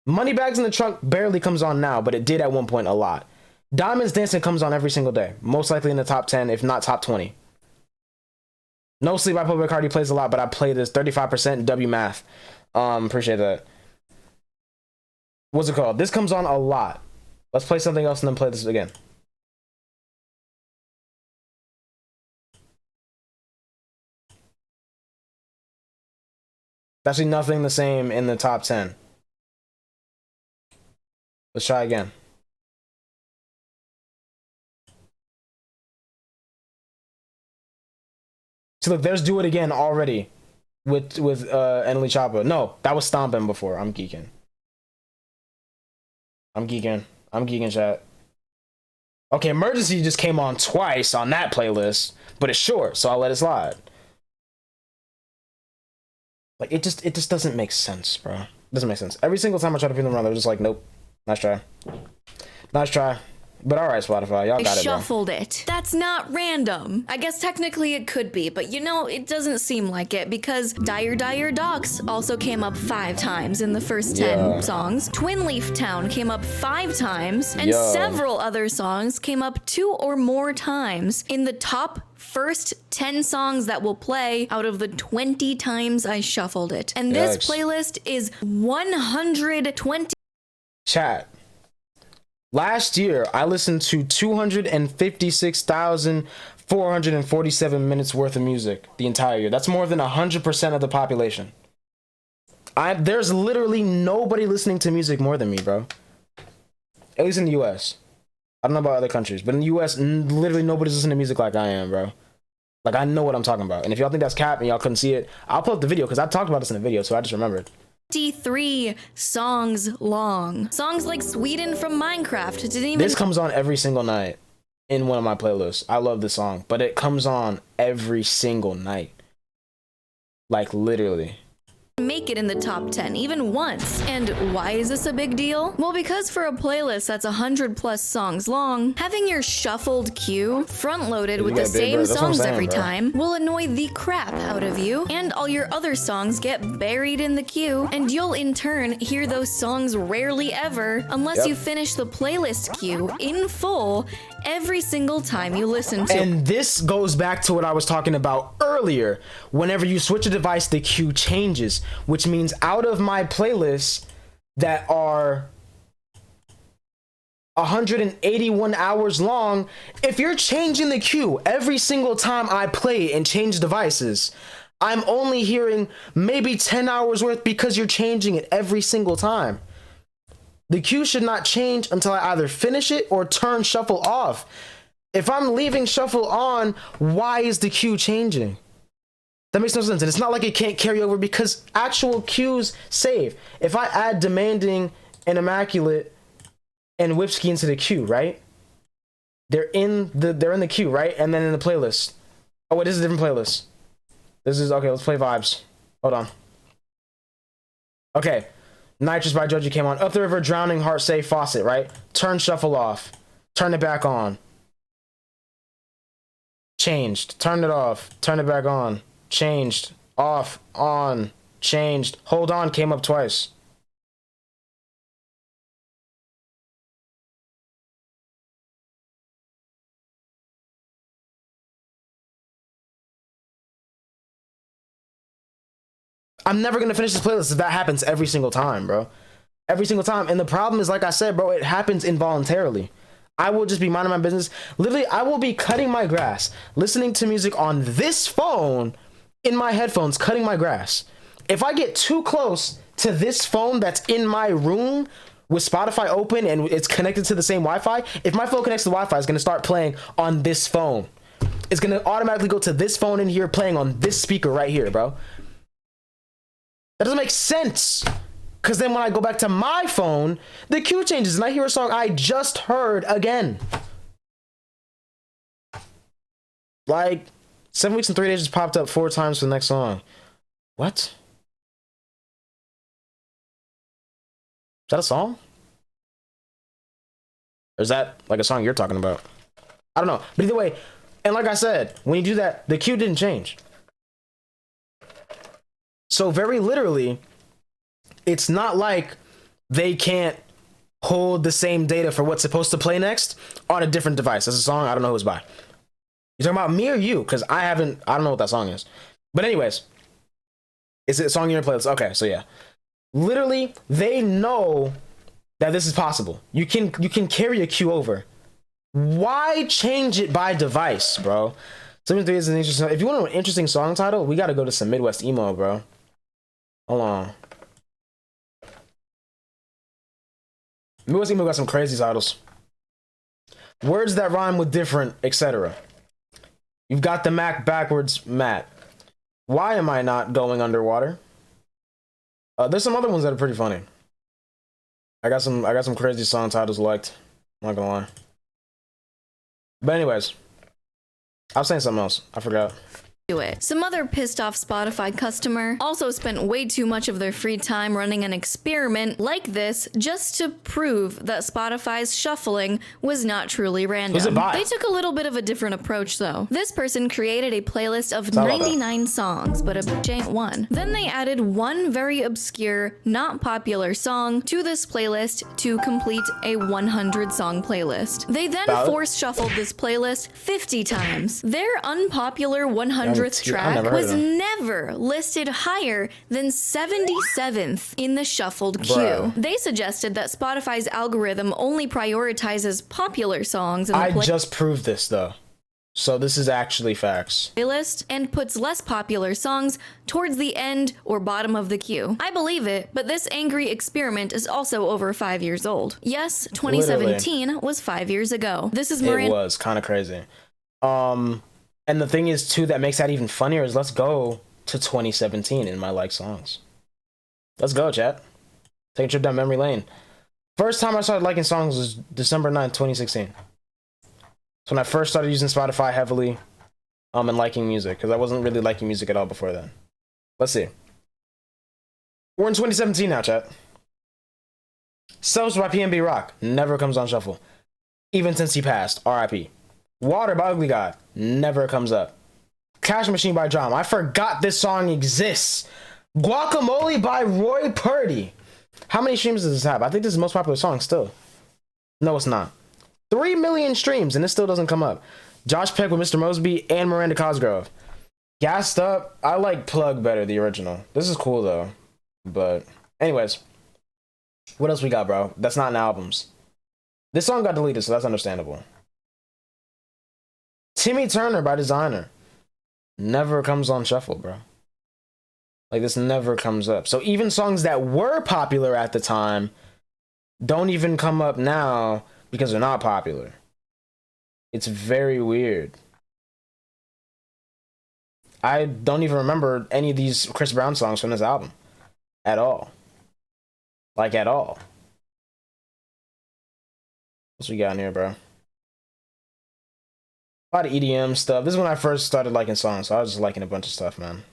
Moneybags in the Trunk barely comes on now, but it did at one point a lot. Diamonds Dancing comes on every single day, most likely in the top 10, if not top 20. No Sleep by Playboi Carti plays a lot, but I play this 35% W math. Appreciate that. What's it called? This comes on a lot. Let's play something else and then play this again. It's actually nothing the same in the top 10. Let's try again. So look, there's Do It Again already with Enely Choppa. No, that was Stompin' before. I'm geeking, chat. Okay, Emergency just came on twice on that playlist, but it's short, so I'll let it slide. Like, it just doesn't make sense, bro. It doesn't make sense. Every single time I try to pin them around, they're just like, nope. Nice try. Nice try. But all right, Spotify, y'all got it, bro. Shuffled it. That's not random. I guess technically it could be, but you know, it doesn't seem like it because Dire Docks also came up 5 times in the first 10 songs. Twin Leaf Town came up 5 times, and several other songs came up 2 or more times in the top first 10 songs that will play out of the 20 times I shuffled it. And this playlist is 120. Chat. Last year, I listened to 256,447 minutes worth of music the entire year. That's more than 100% of the population. There's literally nobody listening to music more than me, bro. At least in the US. I don't know about other countries, but in the US, literally nobody's listening to music like I am, bro. Like, I know what I'm talking about. And if y'all think that's cap and y'all couldn't see it, I'll pull up the video because I talked about this in the video, so I just remembered. 53 songs long. Songs like Sweden from Minecraft didn't even. This comes on every single night in one of my playlists. I love this song, but it comes on every single night. Like, literally. Make it in the top 10 even once. And why is this a big deal? Well, because for a playlist that's 100+ songs long, having your shuffled queue front-loaded with the same songs every time will annoy the crap out of you, and all your other songs get buried in the queue, and you'll in turn hear those songs rarely ever unless you finish the playlist queue in full every single time you listen to. And this goes back to what I was talking about earlier. Whenever you switch a device, the queue changes, which means out of my playlists that are 181 hours long, if you're changing the queue every single time I play and change devices, I'm only hearing maybe 10 hours worth because you're changing it every single time. The queue should not change until I either finish it or turn shuffle off. If I'm leaving shuffle on, why is the queue changing? That makes no sense. And it's not like it can't carry over because actual queues save. If I add Demanding and Immaculate and Whipski into the queue, right? They're in the queue, right? And then in the playlist. Oh wait, this is a different playlist. This is okay, let's play Vibes. Hold on. Okay. Nitrous by Joji came on. Up the River, Drowning Heart, Say Faucet, right? Turn shuffle off. Turn it back on. Changed. Turn it off. Turn it back on. Changed. Off. On. Changed. Hold On came up twice. I'm never gonna finish this playlist if that happens every single time, bro. Every single time. And the problem is, like I said, bro, it happens involuntarily. I will just be minding my business. Literally, I will be cutting my grass, listening to music on this phone in my headphones, cutting my grass. If I get too close to this phone that's in my room with Spotify open and it's connected to the same Wi-Fi, if my phone connects to Wi-Fi, it's gonna start playing on this phone. It's gonna automatically go to this phone in here, playing on this speaker right here, bro. That doesn't make sense. Because then when I go back to my phone, the queue changes and I hear a song I just heard again. Like, 7 weeks and 3 days just popped up 4 times for the next song. What? that a song? Or is that like a song you're talking about? I don't know. But either way, and like I said, when you do that, the queue didn't change. So very literally, it's not like they can't hold the same data for what's supposed to play next on a different device. That's a song I don't know who's by. You talking about me or you? Because I don't know what that song is. But anyways, is it a song in your playlist? Okay, so yeah. Literally, they know that this is possible. You can carry a queue over. Why change it by device, bro? Is an interesting. If you want an interesting song title, we gotta go to some Midwest emo, bro. Hold on. Midwest emo got some crazy titles. Words that rhyme with different, etc. You've got the Mac backwards, Matt. Why am I not going underwater? There's some other ones that are pretty funny. I got some crazy song titles liked. I'm not gonna lie. But anyways, I was saying something else. I forgot. It. Some other pissed off Spotify customer also spent way too much of their free time running an experiment like this just to prove that Spotify's shuffling was not truly random. They took a little bit of a different approach though. This person created a playlist of 99 songs, but a bitch ain't one. Then they added one very obscure, not popular song to this playlist to complete a 100 song playlist. They then force shuffled this playlist 50 times. Their unpopular 100th track was never listed higher than 77th in the shuffled queue. They suggested that Spotify's algorithm only prioritizes popular songs in the I just proved this though. So this is actually facts. Playlist and puts less popular songs towards the end or bottom of the queue. I believe it, but this angry experiment is also over 5 years old. Yes, 2017 was 5 years ago. This is Miranda. It was kind of crazy. And the thing is, too, that makes that even funnier is let's go to 2017 in my like songs. Let's go, chat. Take a trip down memory lane. First time I started liking songs was December 9th, 2016. That's when I first started using Spotify heavily and liking music, because I wasn't really liking music at all before then. Let's see. We're in 2017 now, chat. Selves by PNB Rock never comes on shuffle. Even since he passed. R.I.P. Water by Ugly God never comes up. Cash Machine by John. I forgot this song exists. Guacamole by Roy Purdy. How many streams does this have? I think this is the most popular song still. No, it's not. 3 million streams and this still doesn't come up. Josh Peck with Mr. Mosby and Miranda Cosgrove. Gassed Up. I like Plug better, the original. This is cool though. But anyways. What else we got, bro? That's not in albums. This song got deleted, so that's understandable. Timmy Turner by Designer never comes on shuffle, bro. Like, this never comes up. So even songs that were popular at the time don't even come up now because they're not popular. It's very weird. I don't even remember any of these Chris Brown songs from this album at all. Like, at all. What's we got in here, bro? A lot of EDM stuff. This is when I first started liking songs, so I was just liking a bunch of stuff, man.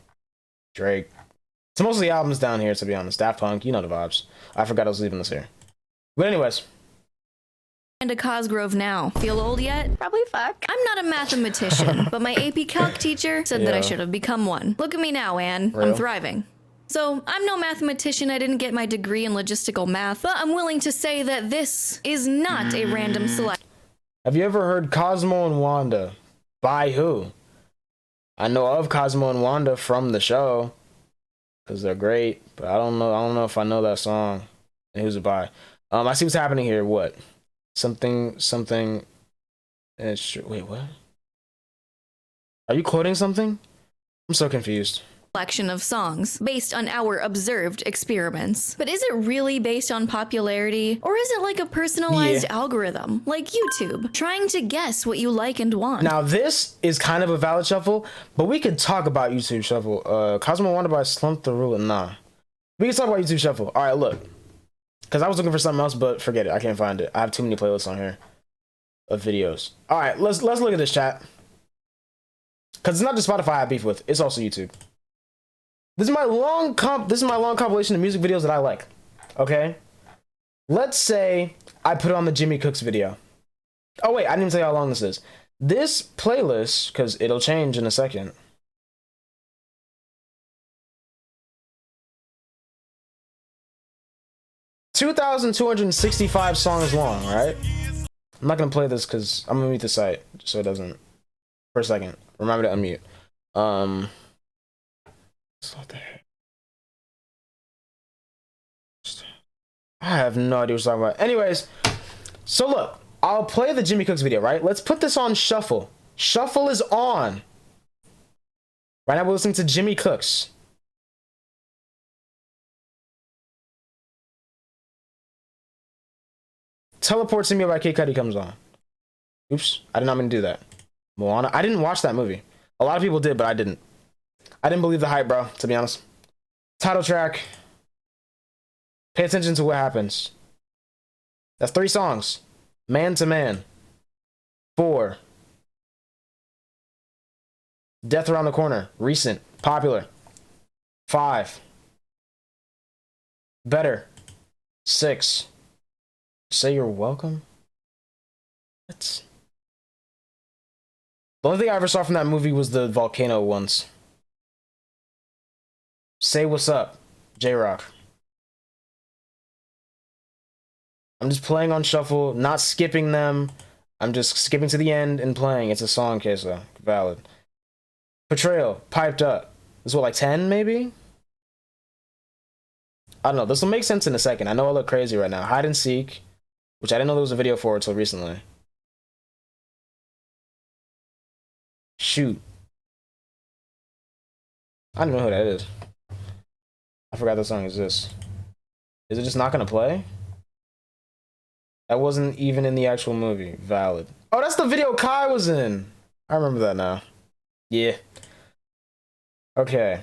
Drake. It's mostly albums down here, to be honest. Daft Punk, you know the vibes. I forgot I was leaving this here. But anyways. And a Cosgrove now. Feel old yet? Probably fuck. I'm not a mathematician, but my AP Calc teacher said that I should have become one. Look at me now, Anne. I'm thriving. So, I'm no mathematician, I didn't get my degree in logistical math, but I'm willing to say that this is not a random selection. Have you ever heard Cosmo and Wanda? By who? I know of Cosmo and Wanda from the show, because they're great, but I don't know if I know that song. And who's it by? I see what's happening here. What? Something. Wait, what? Are you quoting something? I'm so confused. Collection of songs based on our observed experiments. But is it really based on popularity? Or is it like a personalized algorithm, like YouTube, trying to guess what you like and want? Now, this is kind of a valid shuffle, but we could talk about YouTube Shuffle. Cosmo Wonder by Slump the Rule. Nah. We can talk about YouTube Shuffle. All right, look. Because I was looking for something else, but forget it. I can't find it. I have too many playlists on here of videos. All right, let's look at this, chat. Because it's not just Spotify I have beef with. It's also YouTube. This is my long compilation of music videos that I like. Okay? let's say I put on the Jimmy Cooks video. Oh wait, I didn't even tell you how long this is. This playlist, because it'll change in a second. (2,265) songs long, right? I'm not gonna play this because I'm gonna mute the site so it doesn't. For a second, remember to unmute. I have no idea what you're talking about. Anyways, so look, I'll play the Jimmy Cooks video, right? Let's put this on shuffle. Shuffle is on. Right now we're listening to Jimmy Cooks. Teleport to Me by Kid Cudi comes on. Oops, I did not mean to do that. Moana. I didn't watch that movie. A lot of people did, but I didn't. I didn't believe the hype, bro, to be honest. Title track. Pay attention to what happens. That's 3 songs. Man to Man. 4. Death Around the Corner. Recent. Popular. 5. Better. 6. Say You're Welcome. What? The only thing I ever saw from that movie was the volcano ones. Say What's Up. J-Rock. I'm just playing on shuffle, not skipping them. I'm just skipping to the end and playing. It's a song, Queso. Valid. Portrayal. Piped Up. This is what, like 10 maybe? I don't know. This will make sense in a second. I know I look crazy right now. Hide and Seek, which I didn't know there was a video for until recently. Shoot. I don't know who that is. I forgot the song exists. Is it just not gonna play? That wasn't even in the actual movie. Valid. Oh, that's the video Kai was in. I remember that now. Yeah. Okay.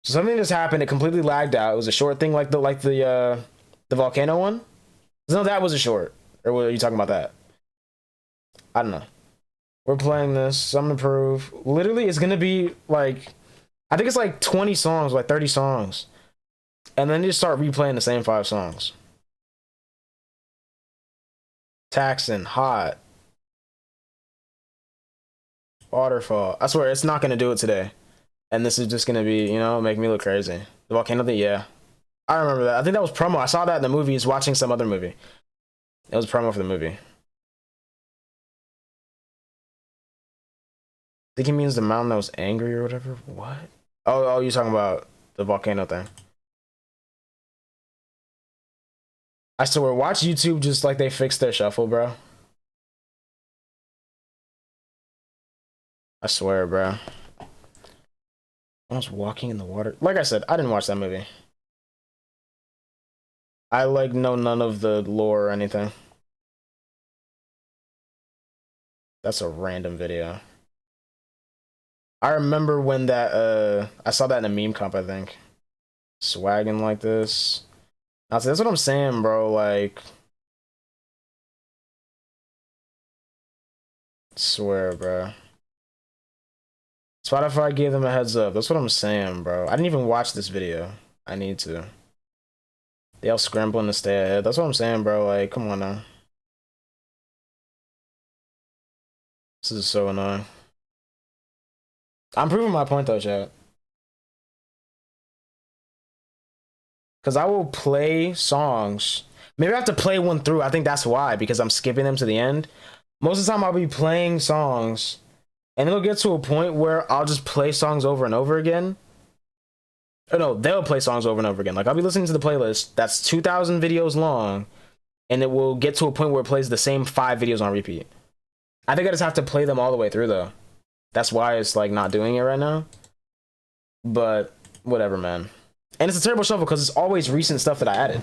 So something just happened. It completely lagged out. It was a short thing like the volcano one. No, that was a short. Or were you talking about that? I don't know. We're playing this. Something to prove. Literally, it's gonna be like, I think it's like 20 songs, like 30 songs. And then you just start replaying the same 5 songs. Taxin', Hot. Waterfall. I swear, it's not gonna do it today. And this is just gonna be, you know, make me look crazy. The volcano thing, yeah. I remember that. I think that was promo. I saw that in the movies, watching some other movie. It was promo for the movie. I think he means the mountain that was angry or whatever. What? Oh, you're talking about the volcano thing. I swear, watch YouTube just like they fixed their shuffle, bro. I swear, bro. I was walking in the water. Like I said, I didn't watch that movie. I like know none of the lore or anything. That's a random video. I remember when that I saw that in a meme comp, I think. Swagging like this. That's what I'm saying, bro. Like, swear, bro. Spotify gave them a heads up. That's what I'm saying, bro. I didn't even watch this video. I need to. They all scrambling to stay ahead. That's what I'm saying, bro. Like, come on now. This is so annoying. I'm proving my point though, chat. Because I will play songs. Maybe I have to play one through. I think that's why, because I'm skipping them to the end. Most of the time I'll be playing songs and it'll get to a point where I'll just play songs over and over again. Or no, they'll play songs over and over again. Like, I'll be listening to the playlist that's 2,000 videos long, and it will get to a point where it plays the same 5 videos on repeat. I think I just have to play them all the way through, though. That's why it's, like, not doing it right now. But, whatever, man. And it's a terrible shuffle because it's always recent stuff that I added.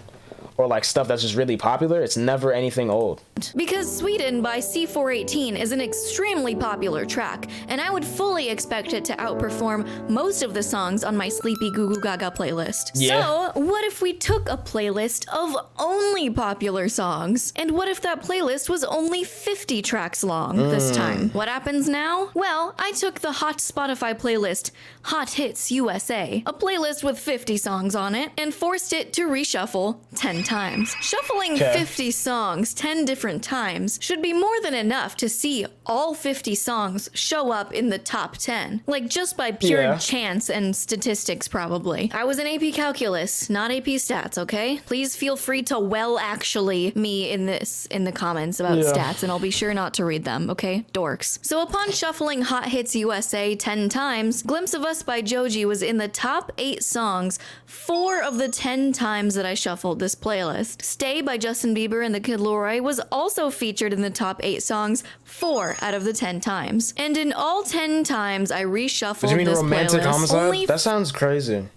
Or like stuff that's just really popular. It's never anything old. Because Sweden by C418 is an extremely popular track, and I would fully expect it to outperform most of the songs on my Sleepy Goo Goo Gaga playlist. Yeah. So, what if we took a playlist of only popular songs? And what if that playlist was only 50 tracks long this time? What happens now? Well, I took the hot Spotify playlist, Hot Hits USA, a playlist with 50 songs on it, and forced it to reshuffle 10 times. Shuffling Okay. 50 songs 10 different times should be more than enough to see all 50 songs show up in the top 10. Like, just by pure chance and statistics, probably. I was in AP Calculus, not AP Stats, okay? Please feel free to actually me in the comments about stats, and I'll be sure not to read them, okay? Dorks. So upon shuffling Hot Hits USA 10 times, Glimpse of Us by Joji was in the top 8 songs 4 of the 10 times that I shuffled this playlist. Stay by Justin Bieber and the Kid Laroi was also featured in the top 8 songs 4 out of the 10 times. And in all 10 times I reshuffled you mean this Romantic playlist, Homicide? That sounds crazy.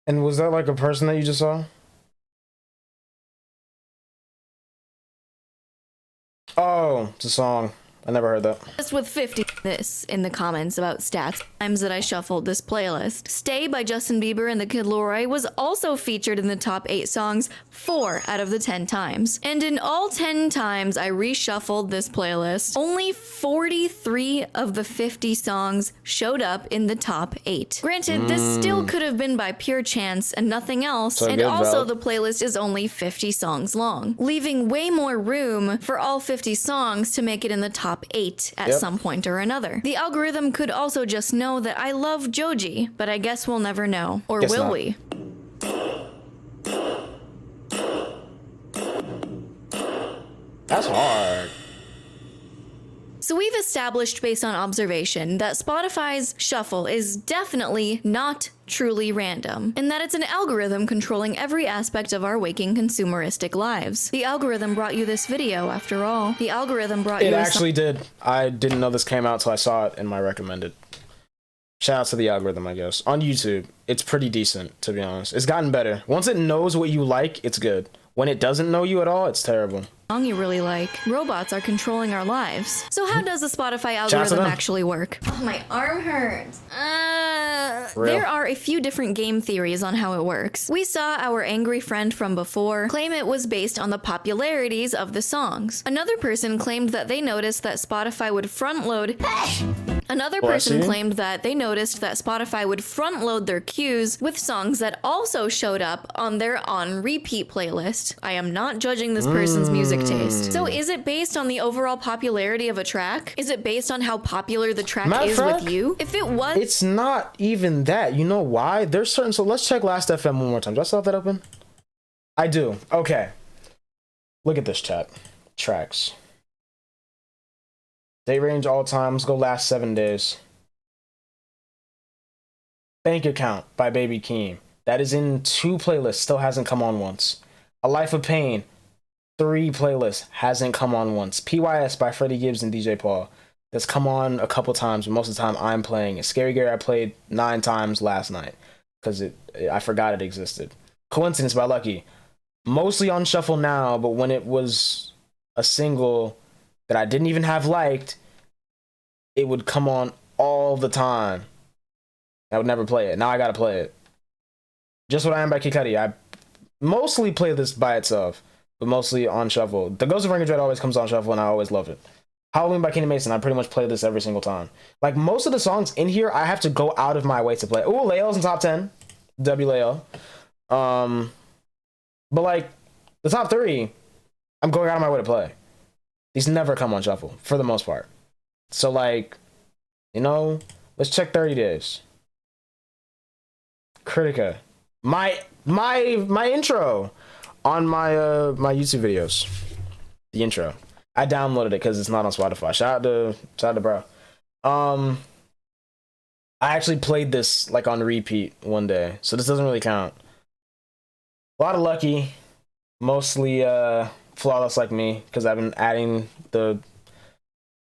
And was that like a person that you just saw? Oh, it's a song. I never heard that. Just with 50 this in the comments about stats times that I shuffled this playlist. Stay by Justin Bieber and the Kid Laroi was also featured in the top 8 songs 4 out of the 10 times. And in all 10 times I reshuffled this playlist, only 43 of the 50 songs showed up in the top 8. Granted, this still could have been by pure chance and nothing else, So and also the playlist is only 50 songs long, leaving way more room for all 50 songs to make it in the top 8 at some point or another. The algorithm could also just know that I love Joji, but I guess we'll never know. Or Guess will not. we? That's hard. So we've established based on observation that Spotify's shuffle is definitely not truly random, and that it's an algorithm controlling every aspect of our waking consumeristic lives. The algorithm brought you this video, after all. The algorithm brought you It actually did. I didn't know this came out till I saw it in my recommended. Shout out to the algorithm, I guess. On YouTube, it's pretty decent, to be honest. It's gotten better. Once it knows what you like, it's good. When it doesn't know you at all, it's terrible. Song you really like. Robots are controlling our lives. So how does the Spotify algorithm actually work? Oh, my arm hurts. There are a few different game theories on how it works. We saw our angry friend from before claim it was based on the popularities of the songs. Another person claimed that they noticed that Spotify would front load Another person claimed that they noticed that Spotify would front load their queues with songs that also showed up on their on repeat playlist. I am not judging this person's music taste. So is it based on the overall popularity of a track? Is it based on how popular the track is with you? If it was, it's not even that. You know why? There's certain, so let's check Last FM one more time. Do I still have that open? I do. Okay. Look at this chat. Tracks. Date range all time. Let's go last 7 days. Bank Account by Baby Keem. That is in 2 playlists. Still hasn't come on once. A Life of Pain. 3 playlists. Hasn't come on once. PYS by Freddie Gibbs and DJ Paul. That's come on a couple times, but most of the time I'm playing it. Scary Gary I played 9 times last night because I forgot it existed. Coincidence by Lucky. Mostly on shuffle now, but when it was a single that I didn't even have liked, it would come on all the time. I would never play it. Now I gotta play it. Just What I Am by Kid Cudi. I mostly play this by itself, but mostly on shuffle. The Ghost of Ring of Dread always comes on shuffle, and I always love it. Halloween by Kenny Mason. I pretty much play this every single time. Like, most of the songs in here, I have to go out of my way to play. Ooh, Lael's in top 10. W Lael. But like, the top 3, I'm going out of my way to play. These never come on shuffle, for the most part. So, like, you know, let's check 30 days. Critica. My intro on my my YouTube videos. The intro. I downloaded it because it's not on Spotify. Shout out to bro. I actually played this like on repeat one day, so this doesn't really count. A lot of Lucky, mostly Flawless Like Me, because I've been adding the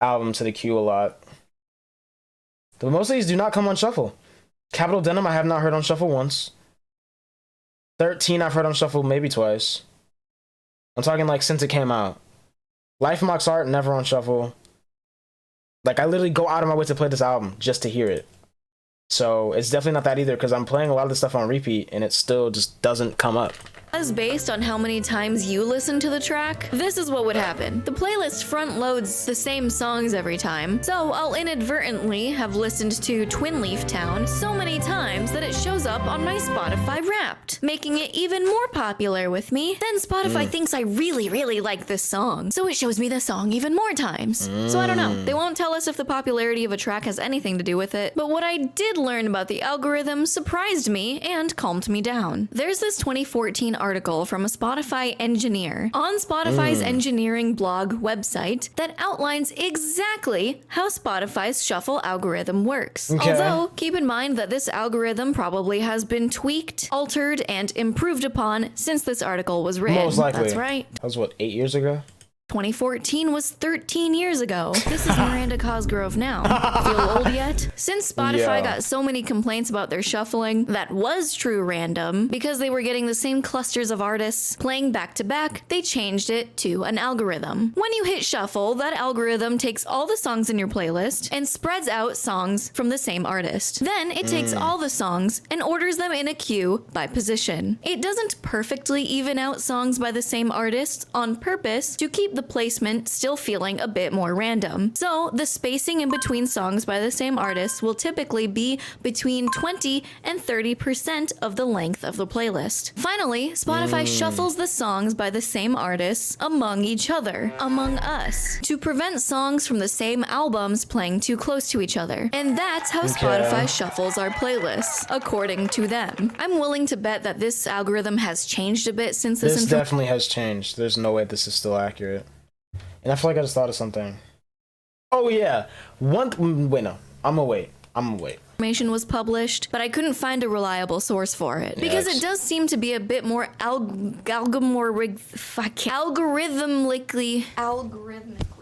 album to the queue a lot. But most of these do not come on shuffle. Capital Denim I have not heard on shuffle once. 13 I've heard on shuffle maybe twice. I'm talking like since it came out. Life Mox Art never on shuffle. Like, I literally go out of my way to play this album just to hear it. So it's definitely not that either, because I'm playing a lot of this stuff on repeat and it still just doesn't come up. As based on how many times you listen to the track, this is what would happen. The playlist front loads the same songs every time, so I'll inadvertently have listened to Twin Leaf Town so many times that it shows up on my Spotify Wrapped, making it even more popular with me. Then Spotify thinks I really like this song, so it shows me the song even more times. So I don't know. They won't tell us if the popularity of a track has anything to do with it, but what I did learn about the algorithm surprised me and calmed me down. There's this 2014 article from a Spotify engineer on Spotify's engineering blog website that outlines exactly how Spotify's shuffle algorithm works. Okay. Although, keep in mind that this algorithm probably has been tweaked, altered, and improved upon since this article was written. Most likely. That's right. That was what, 8 years ago? 2014 was 13 years ago. This is Miranda Cosgrove now. Feel old yet? Since Spotify got so many complaints about their shuffling that was true random, because they were getting the same clusters of artists playing back to back, they changed it to an algorithm. When you hit shuffle, that algorithm takes all the songs in your playlist and spreads out songs from the same artist. Then it takes all the songs and orders them in a queue by position. It doesn't perfectly even out songs by the same artist on purpose to keep the placement still feeling a bit more random. So the spacing in between songs by the same artist will typically be between 20 and 30% of the length of the playlist. Finally, Spotify shuffles the songs by the same artists among each other, among us, to prevent songs from the same albums playing too close to each other. And that's how Spotify shuffles our playlists, according to them. I'm willing to bet that this algorithm has changed a bit since This definitely has changed. There's no way this is still accurate. And I feel like I just thought of something. Oh yeah, wait, no, I'm gonna wait. information was published, but I couldn't find a reliable source for it. Because it does seem to be a bit more algorithmically.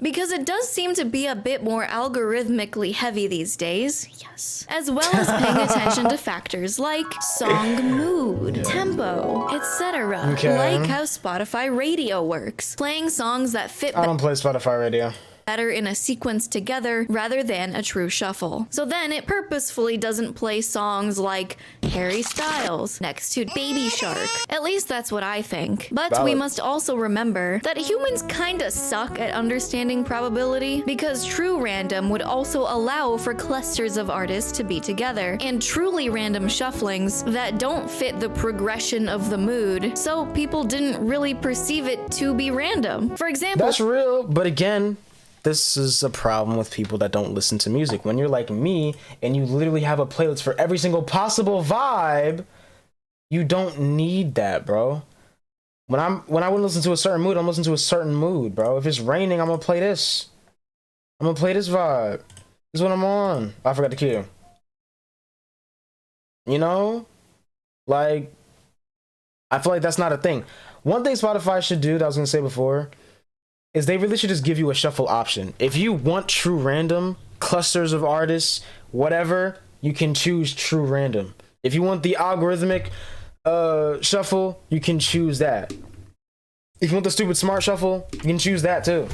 Because it does seem to be a bit more algorithmically heavy these days. Yes. As well as paying attention to factors like song mood, tempo, etc. Like how Spotify Radio works. Playing songs that fit I don't play Spotify Radio. better in a sequence together rather than a true shuffle. So then it purposefully doesn't play songs like Harry Styles next to Baby Shark. At least that's what I think. But we must also remember that humans kinda suck at understanding probability, because true random would also allow for clusters of artists to be together, and truly random shufflings that don't fit the progression of the mood, so people didn't really perceive it to be random. For example, that's real, but again, this is a problem with people that don't listen to music. When you're like me and you literally have a playlist for every single possible vibe, you don't need that, bro. When I want to listen to a certain mood, I'm listening to a certain mood, bro. If it's raining, I'm gonna play this. I'm gonna play this vibe. This is what I'm on. I forgot the cue. You know? Like, I feel like that's not a thing. One thing Spotify should do that I was gonna say before is they really should just give you a shuffle option. If you want true random, clusters of artists, whatever, you can choose true random. If you want the algorithmic shuffle, you can choose that. If you want the stupid smart shuffle, you can choose that too.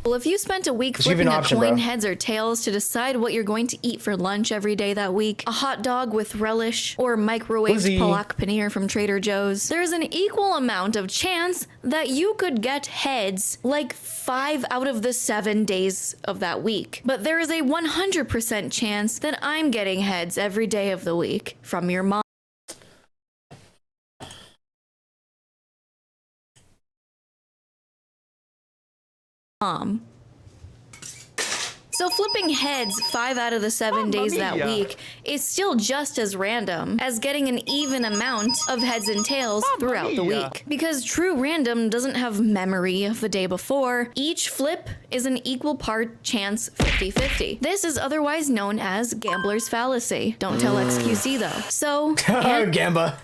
well, if you spent a week flipping a coin heads or tails to decide what you're going to eat for lunch every day that week, a hot dog with relish or microwaved palak paneer from Trader Joe's, there's an equal amount of chance that you could get heads like 5 out of the 7 days of that week. But there is a 100% chance that I'm getting heads every day of the week from your mom. So flipping heads 5 out of the 7 days that week is still just as random as getting an even amount of heads and tails throughout the week. Because true random doesn't have memory of the day before. Each flip is an equal part chance 50-50. This is otherwise known as gambler's fallacy. Don't tell XQC though. So, Gamba.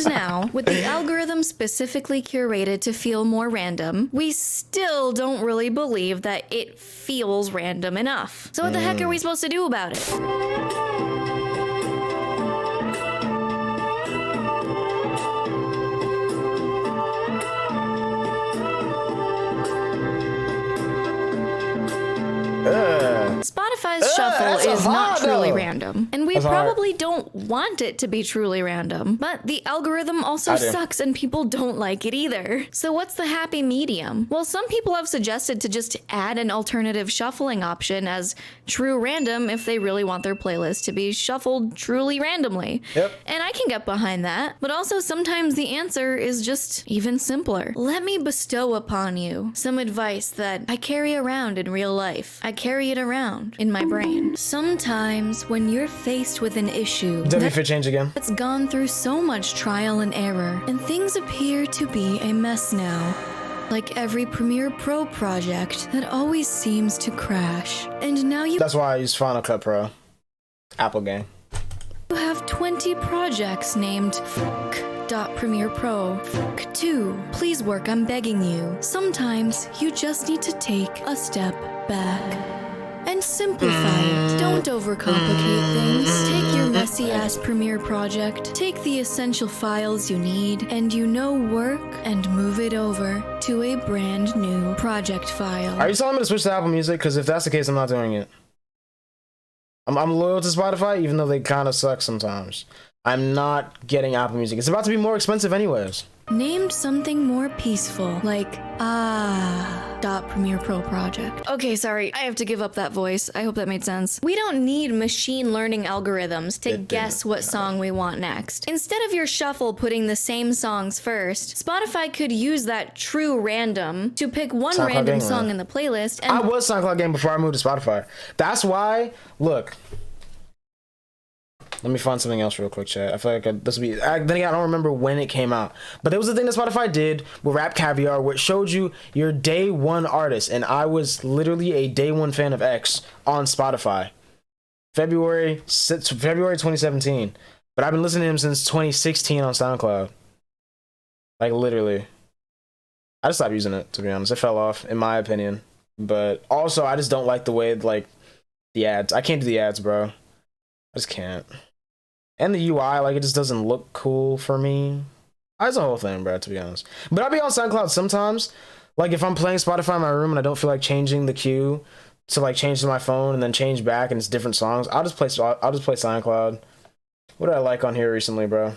now, with the algorithm specifically curated to feel more random, we still don't really believe that it feels random enough. So what the heck are we supposed to do about it? Spotify's shuffle is not truly random, and we probably don't don't want it to be truly random. But the algorithm also sucks and people don't like it either. So what's the happy medium? Well, some people have suggested to just add an alternative shuffling option as true random if they really want their playlist to be shuffled truly randomly. Yep. And I can get behind that. But also sometimes the answer is just even simpler. Let me bestow upon you some advice that I carry around in real life. I carry it around in my brain. Sometimes when you're faced with an issue that's gone through so much trial and error, and things appear to be a mess now, like every Premiere Pro project that always seems to crash. And now you— That's why I use Final Cut Pro. Apple game. You have 20 projects named Premiere Pro. 2. Please work, I'm begging you. Sometimes you just need to take a step back and simplify it. Don't overcomplicate things. Take your messy-ass Premiere project, take the essential files you need, and work, and move it over to a brand new project file. Are you telling me to switch to Apple Music? Because if that's the case, I'm not doing it. I'm loyal to Spotify, even though they kind of suck sometimes. I'm not getting Apple Music. It's about to be more expensive anyways. Named something more peaceful, like Premiere Pro project. Okay, sorry, I have to give up that voice. I hope that made sense. We don't need machine learning algorithms to guess what song we want next. Instead of your shuffle putting the same songs first, Spotify could use that true random to pick one random song in the playlist. And I was SoundCloud game before I moved to Spotify. That's why, look. Let me find something else real quick, chat. I feel like this would be... Then again, I don't remember when it came out. But there was a thing that Spotify did with Rap Caviar, where it showed you your day one artist. And I was literally a day one fan of X on Spotify. February 2017. But I've been listening to him since 2016 on SoundCloud. Like, literally. I just stopped using it, to be honest. It fell off, in my opinion. But also, I just don't like the way, like, the ads. I can't do the ads, bro. I just can't. And the UI, like, it just doesn't look cool for me. It's a whole thing, bro, to be honest. But I'll be on SoundCloud sometimes. Like, if I'm playing Spotify in my room and I don't feel like changing the queue to, like, change to my phone and then change back and it's different songs, I'll just play SoundCloud. What did I like on here recently, bro?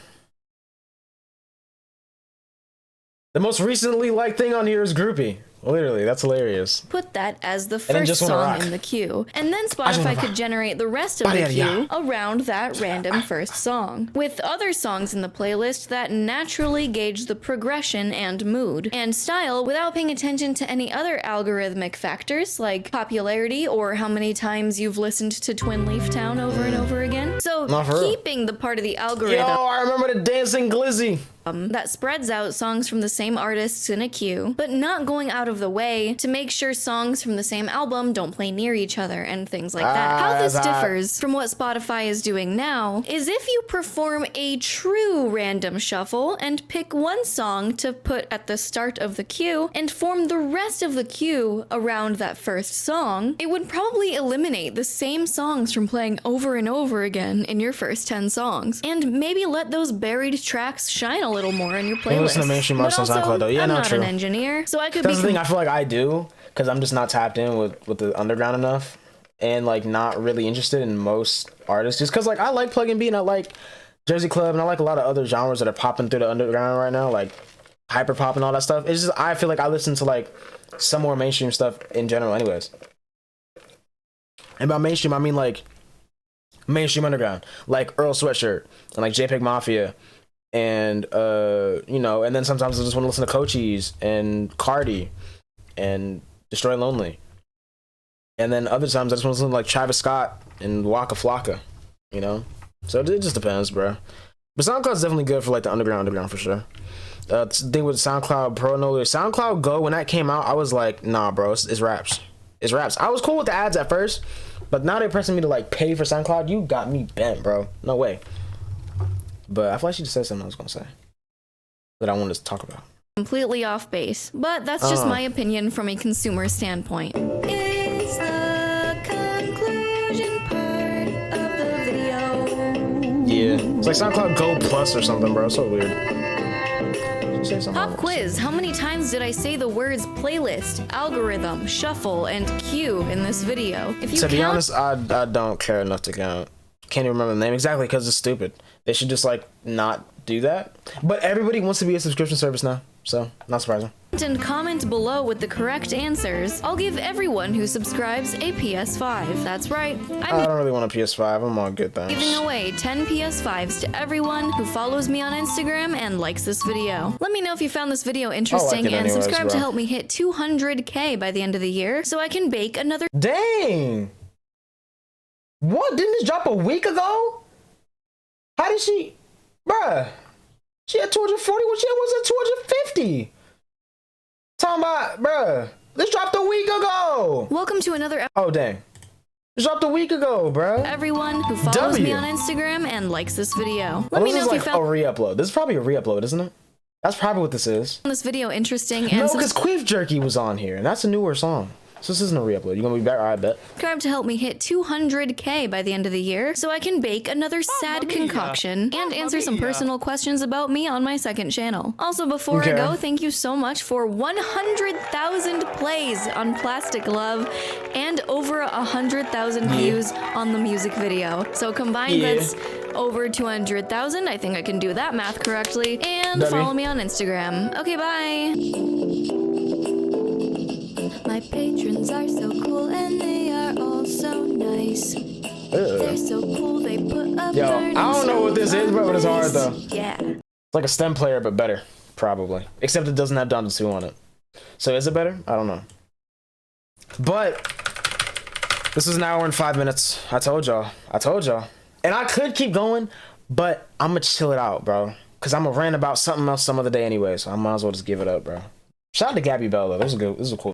The most recently liked thing on here is Groupie. Literally, that's hilarious. Put that as the first song in the queue. And then Spotify could generate the rest of the queue around that random first song, with other songs in the playlist that naturally gauge the progression and mood and style without paying attention to any other algorithmic factors like popularity or how many times you've listened to Twin Leaf Town over and over again. So keeping the part of the algorithm... Yo, I remember the Dancing Glizzy. That spreads out songs from the same artists in a queue, but not going out of the way to make sure songs from the same album don't play near each other and things like that. How this differs from what Spotify is doing now is if you perform a true random shuffle and pick one song to put at the start of the queue and form the rest of the queue around that first song, it would probably eliminate the same songs from playing over and over again in your first 10 songs, and maybe let those buried tracks shine a little more in your playlist. Listen to mainstream artists on SoundCloud though. Yeah, I'm not true. An engineer, so I could That's the thing I feel like I do, because I'm just not tapped in with the underground enough, and like not really interested in most artists, just because like I like Plug and B and I like Jersey Club and I like a lot of other genres that are popping through the underground right now, like hyper pop and all that stuff. It's just I feel like I listen to like some more mainstream stuff in general anyways. And by mainstream I mean like mainstream underground, like Earl Sweatshirt and like JPEG Mafia. And and then sometimes I just want to listen to Cochise and Cardi and Destroy Lonely. And then other times I just want to listen to like Travis Scott and Waka Flocka, So it just depends, bro. But SoundCloud's definitely good for like the underground for sure. The thing with SoundCloud Pro, SoundCloud Go, when that came out, I was like, nah, bro, it's raps. It's raps. I was cool with the ads at first, but now they're pressing me to like pay for SoundCloud. You got me bent, bro. No way. But I feel like she just said something I was going to say that I wanted to talk about. Completely off base, but that's just my opinion from a consumer standpoint. It's the conclusion part of the video. Yeah, it's like SoundCloud Go Plus or something, bro. It's so weird. Pop quiz. How many times did I say the words playlist, algorithm, shuffle, and queue in this video? If you to be honest, I don't care enough to count. can't even remember the name exactly because it's stupid. They should just like not do that. But everybody wants to be a subscription service now, so not surprising. And comment below with the correct answers. I'll give everyone who subscribes a PS5. That's right. I don't really want a PS5. I'm on good things. Giving away 10 PS5s to everyone who follows me on Instagram and likes this video. Let me know if you found this video interesting and subscribe to help me hit 200K by the end of the year so I can bake another. Dang. What? Didn't this drop a week ago? How did she? Bruh. She had 240 when she was at 250. Talking about, bruh. This dropped a week ago. Welcome to another. Oh, dang. This dropped a week ago, bruh. Everyone who follows me on Instagram and likes this video. Let me know if you found a re-upload. This is probably a re-upload, isn't it? That's probably what this is. This video interesting and no, because Queef Jerky was on here, and that's a newer song. So this isn't a re-upload. You gonna be back? I bet. Subscribe to help me hit 200K by the end of the year so I can bake another sad concoction and answer some personal questions about me on my second channel. Also, before I go, thank you so much for 100,000 plays on Plastic Love and over 100,000 views on the music video. So combined, that's over 200,000. I think I can do that math correctly. And follow me on Instagram. Okay, bye. My patrons are so cool and they are all so nice. They're so cool, they put up. Yo, I don't know what this is, but it's hard though. Yeah. It's like a STEM player, but better, probably. Except it doesn't have Donda 2 on it. So is it better? I don't know. But this is an hour and 5 minutes. I told y'all. And I could keep going, but I'm gonna chill it out, bro. Cause I'm gonna rant about something else some other day anyway, so I might as well just give it up, bro. Shout out to Gabby Belle though. This is a cool.